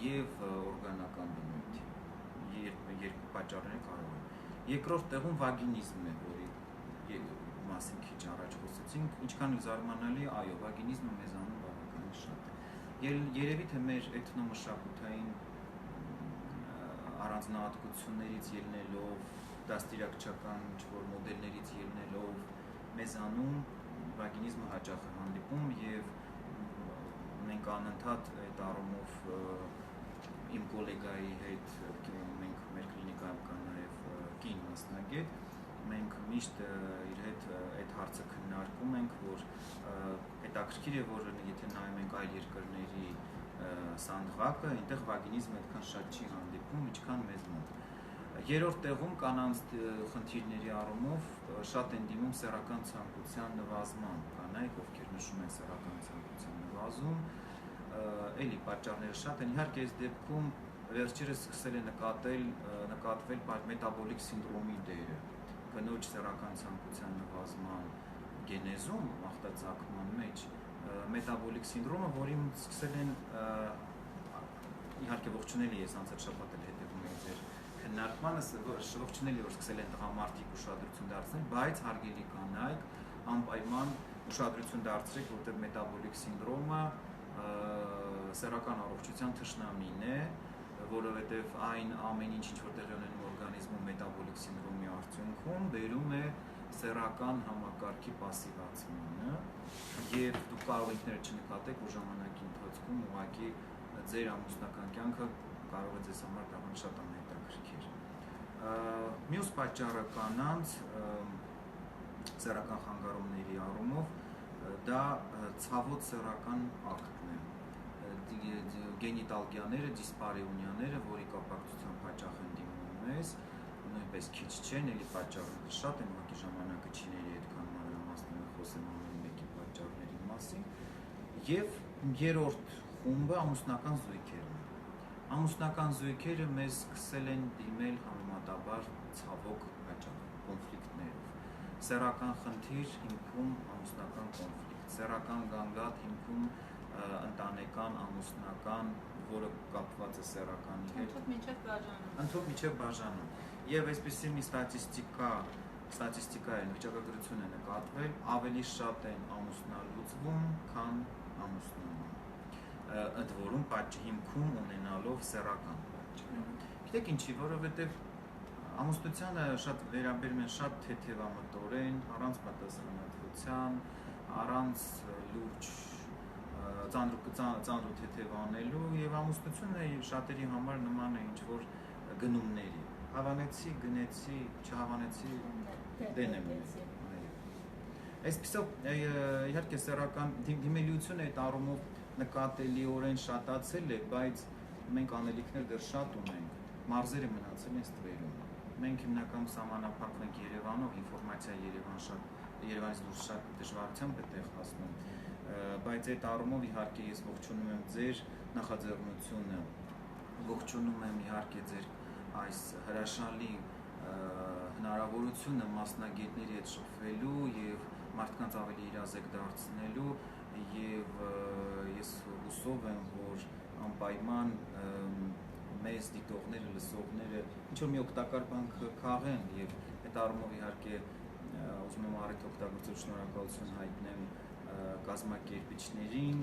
եւ օրգանական բնույթի։ Երկու պատճառները կարող են։ Երկրորդ տեղում վագինիզմն է, որի մասին քիչ առաջ խոսեցինք, ինչքան զարմանալի, այո, վագինիզմը մեզանում բավականին շատ է։ Երևի թե մեր էթնոմշակութային առանձնահատկություններից ելնելով, դաստիարակչական ինչ-որ մոդելներից ելնելով, մեզանում վագինիզմը հաճախ է հանդիպում եւ մենք անընդհատ այդ առումով իմ գոլեգայի հետ մենք մեր կլինիկայում կա նաեւ կին մասնագետ, մենք միշտ իր հետ այդ հարցը քննարկում ենք, որ հետաքրքիր է, որ եթե նայում ենք այլ երկրների սանդղակը, այնտեղ վագինիզմը այդքան շատ չի հանդիպում, ինչքան մեզ մոտ։ Երրորդ տեղում կանանց խնդիրների առումով շատ են դիմում սեռական ցանկության նվազման, կանայք, ովքեր նշում են սեռական ցանկության նվազում, էլի պատճառները շատ են, իհարկե այս դեպքում վերջերս սկսել է նկատվել մետաբոլիկ սինդրոմի դերը, կնոջ սեռական ցանկության նվազման գենեզում, մաղթածակման մեջ, մետաբոլիկ սինդրոմը, որին սկսել են, իհարկե ողջունելի ես անցած շաբաթ էլ հետևում եմ ձեր քննարկմանը, ողջունելի որ սկսել են տղամարդիկ ուշադրություն դարձնել, բայց հարգելի կանայք, անպայման ուշադրություն դարձրեք, որտեղ մետաբոլիկ սինդրոմը սեռական առողջության թշնամին է, որովհետև այն ամեն ինչ որ տեղի ունենում օրգանիզմում մետաբոլիկ սինդրոմի արդյունքում բերում է սեռական համակարգի պասիվացմանը, եւ դուք կարող եք չնկատեք, որ ժամանակի ընթացքում ուղղակի ձեր ամուսնական կյանքը կարող է ձեզ համար դառնալ շատ անհետաքրքիր։ Մյուս պատճառը կանանց սեռական խանգարումների առումով դա ցավոտ սեռական ակտն է, գենիտալգիաները, դիսպարեոնիաները, որի կապակցությամբ հաճախ են դիմում մեզ, նույնպես քիչ չեն, էլի պատճառները շատ են, ուղղակի ժամանակը չի ների այդքան մանրամասնորեն խոսեմ ամեն մեկի պատճառների մասին։ Եվ երրորդ խումբը ամուսնական զույգերն են։ Ամուսնական զույգերը մեզ սկսել են դիմել համեմատաբար ցավոք հաճախ կոնֆլիկտներով։ Սեռական խնդիր հիմքում ամուսնական կոնֆլիկտ, սեռական գանգատ հիմքում ընտանեկան, ամուսնական, որը կապված է սեռականի հետ, ընդհանուր մինչև բաժանում։ Եվ այսպիսի մի ստատիստիկա է, վիճակագրություն է նկատվել, ավելի շատ են ամուսնալուծվում, քան ամուսնանում, ընդ որում հիմքում ունենալով սեռական պատճառ։ Գիտեք ինչի, որովհետև ամուսնությանը շատ վերաբերում են շատ թեթևամտորեն, առանց պատասխանատվության, առանց լուրջ ծանր ու թեթև անելու, եւ ամուսնությունը շատերի համար նման է ինչ-որ գնումների, հավանեցի, գնեցի, չհավանեցի, դեն եմ։ Այսպիսով իհարկե սեռական դիմելիությունը այդ առումով նկատելիորեն շատացել է, բայց մենք անելիքներ դեռ շատ ունենք, մարզերը մնացել են ստվերում։ Մենք հիմնականում սահմանափակվենք Երևանով, ինֆորմացիա Երևանից դուրս շատ դժվարությամբ է տեղ հասնում, բայց այդ առումով իհարկե ես ողջունում եմ ձեր նախաձեռնությունը, ողջունում եմ իհարկե ձեր այս հրաշալի հնարավորությունը մասնագետների հետ շփվելու եւ մարդկանց ավելի իրազեկ դարձնելու, եւ ես հուսով եմ, որ անպայման մեզ դիտողները, լսողները ինչ-որ մի օգտակար բան քաղեն, եւ այդ առումով իհարկե ուզում եմ առիթ օգտագործել շնորհակալություն հայտնեմ կազմակերպիչներին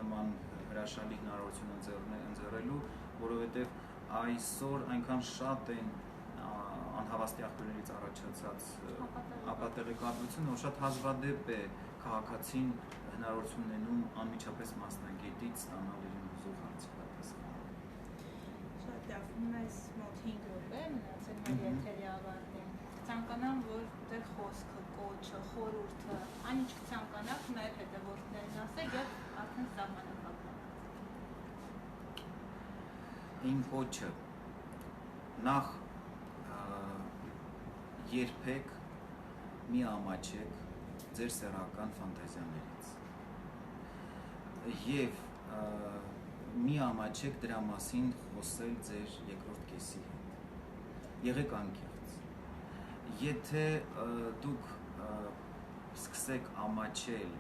նման հրաշալի հնարավորություն ընձեռելու, որովհետև այսօր այնքան շատ են անհավաստի աղբյուրներից առաջացած ապատեղեկատվություն, որ շատ հազվադեպ է քաղաքացին հնարավորություն ունենում անմիջապես մասնագետից ստանալ իր ուզող հարցի պատասխանը։ Շատ լավ, մեզ մոտ 5 րոպե մնացել մեր եթերի ավարտին։ Կցանկանամ, որ դեր խոսքը, կոչը, խորհուրդը, այն ինչ կցանկանաք մեր հետևորդներին ասեք եւ արդեն սահմանափակվեք։ Իմ կոչը նախ երբեք մի ամաչեք ձեր սեռական ֆանտազիաներից եւ մի ամաչեք դրա մասին խոսել ձեր երկրորդ կեսի հետ։ Եղեք անկեղծ։ Եթե դուք սկսեք ամաչել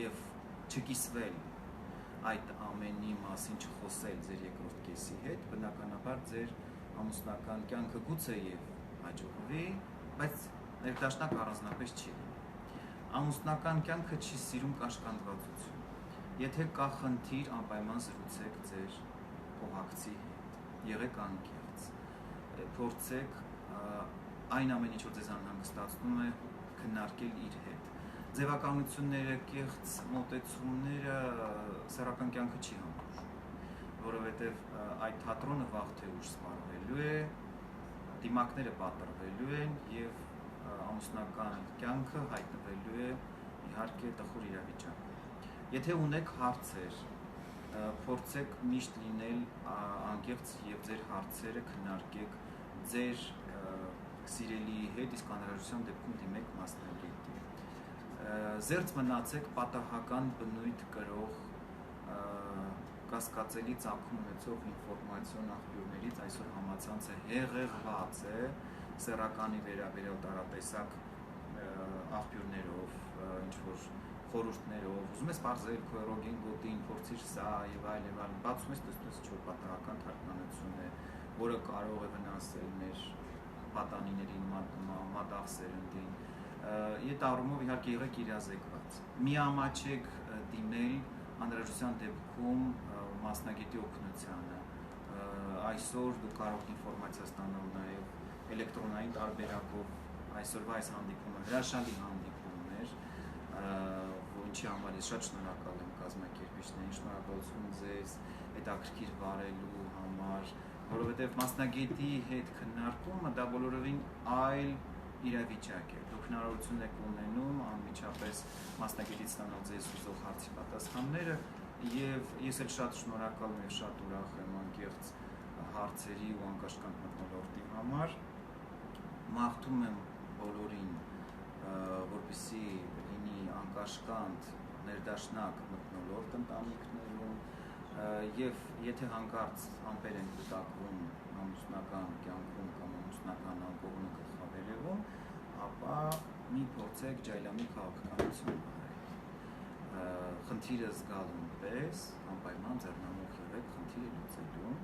եւ չկիսվել այդ ամենի մասին չխոսել ձեր երկրորդ կեսի հետ, բնականաբար ձեր ամուսնական կյանքը գուցե եւ հաջողվի, բայց ներդաշնակ առանձնապես չի լինի։ Ամուսնական կյանքը չի սիրում կաշկանդվածություն։ Եթե կա խնդիր, անպայման զրուցեք ձեր կողակցի հետ։ Եղեք անկեղծ։ Փորձեք այն ամեն ինչ, որ ձեզ անհանգստացնում է, քննարկել իր հետ։ Ձևականությունները, կեղծ մոտեցումները սեռական կյանքը չի համարում, որովհետև այդ թատրոնը վաղ թե ուշ սպառվելու է, դիմակները պատռվելու են եւ ամուսնական կյանքը հայտնվելու է իհարկե տխուր իրավիճակում։ Եթե ունեք հարցեր, փորձեք միշտ լինել անկեղծ եւ ձեր հարցերը քննարկեք ձեր սիրելիի հետ, իսկ անհրաժեշտության դեպքում դիմեք մասնագետի։ Զերծ մնացեք պատահական բնույթ կրող կասկածելի ծագում ունեցող ինֆորմացիոն աղբյուրներից, այսօր համացանցը հեղեղված է սեռականի վերաբերյալ տարատեսակ աղբյուրներով, ինչ-որ խորհուրդներով, ուզում ես պարզել քո էրոգեն գոտին, փորձիր սա եւ այլն, բացում ես տեսնում ես ինչ-որ պատահական թարգմանություն է, որը կարող է վնասել մեր պատանիներին, մատաղ սերնդին։ Այդ առումով իհարկե եղեք իրազեկված։ Միամաչեք դիմել անհրաժեշտության դեպքում մասնագետի օգնությանը։ Այսօր դու կարող ինֆորմացիա ստանալ նաև էլեկտրոնային տարբերակով, այսօրվա այս հանդիպումը հրաշալի հանդիպում էր, ինչի համար ես շատ շնորհակալ եմ կազմակերպիչներին, շնորհակալություն ձեզ հետաքրքիր վարելու համար, որովհետև մասնագետի հետ քննարկումը դա բոլորովին այլ իրավիճակ է։ Դուք հնարավորություն եք ունենում անմիջապես մասնագետից ստանալ ձեզ ուզող հարցի պատասխանները, եւ ես էլ շատ շնորհակալ եմ եւ շատ ուրախ եմ անկեղծ հարցերի ու անկաշկանդ մթնոլորտի համար։ Մաղթում եմ բոլորին, որպեսզի լինի անկաշկանդ ներդաշնակ մթնոլորտ ընտանիքներում, եւ եթե հանկարծ ամպեր են կուտակվում ամուսնական կյանքում կամ ամուսնական անկողունը գլխավերևում, ապա մի փորձեք ջայլամի քաղաքականություն արել։ Խնդիրը զգալուն պես անպայման ձեռնամուխ եղեք խնդիրը լուծելու,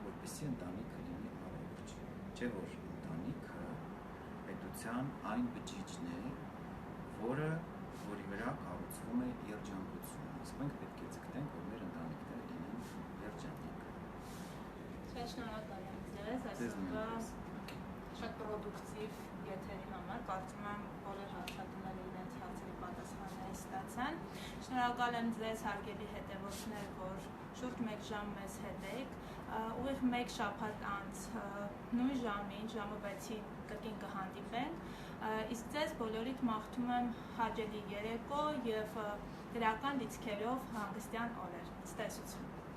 որպեսզի ընտանիքը լինի առողջ։ Չէ՞ որ ընտանիքը պետության այն բջիջն է, որի վրա կառուցվում է երջանկությունը։ Իսկ մենք պետք է ձգտենք, որ մեր ընտանիքները լինեն երջանիկ։ Շատ շնորհակալ եմ ձեզ այսօրվա շատ պրոդուկտիվ եթերի համար, կարծում եմ բոլոր հարցադրները իրենց հարցերի պատասխանները ստացան։ Շնորհակալ եմ ձեզ հարգելի հետևորդներ, որ շուրջ 1 ժամ մեզ հետ եք, ուղիղ 1 շաբաթ անց նույն ժամին, ժամը 6-ին կրկին կհանդիպենք, իսկ ձեզ բոլորիդ մաղթում եմ հաճելի երեկո եւ դրական լիցքերով հանգստյան օրեր։ Ցտեսություն։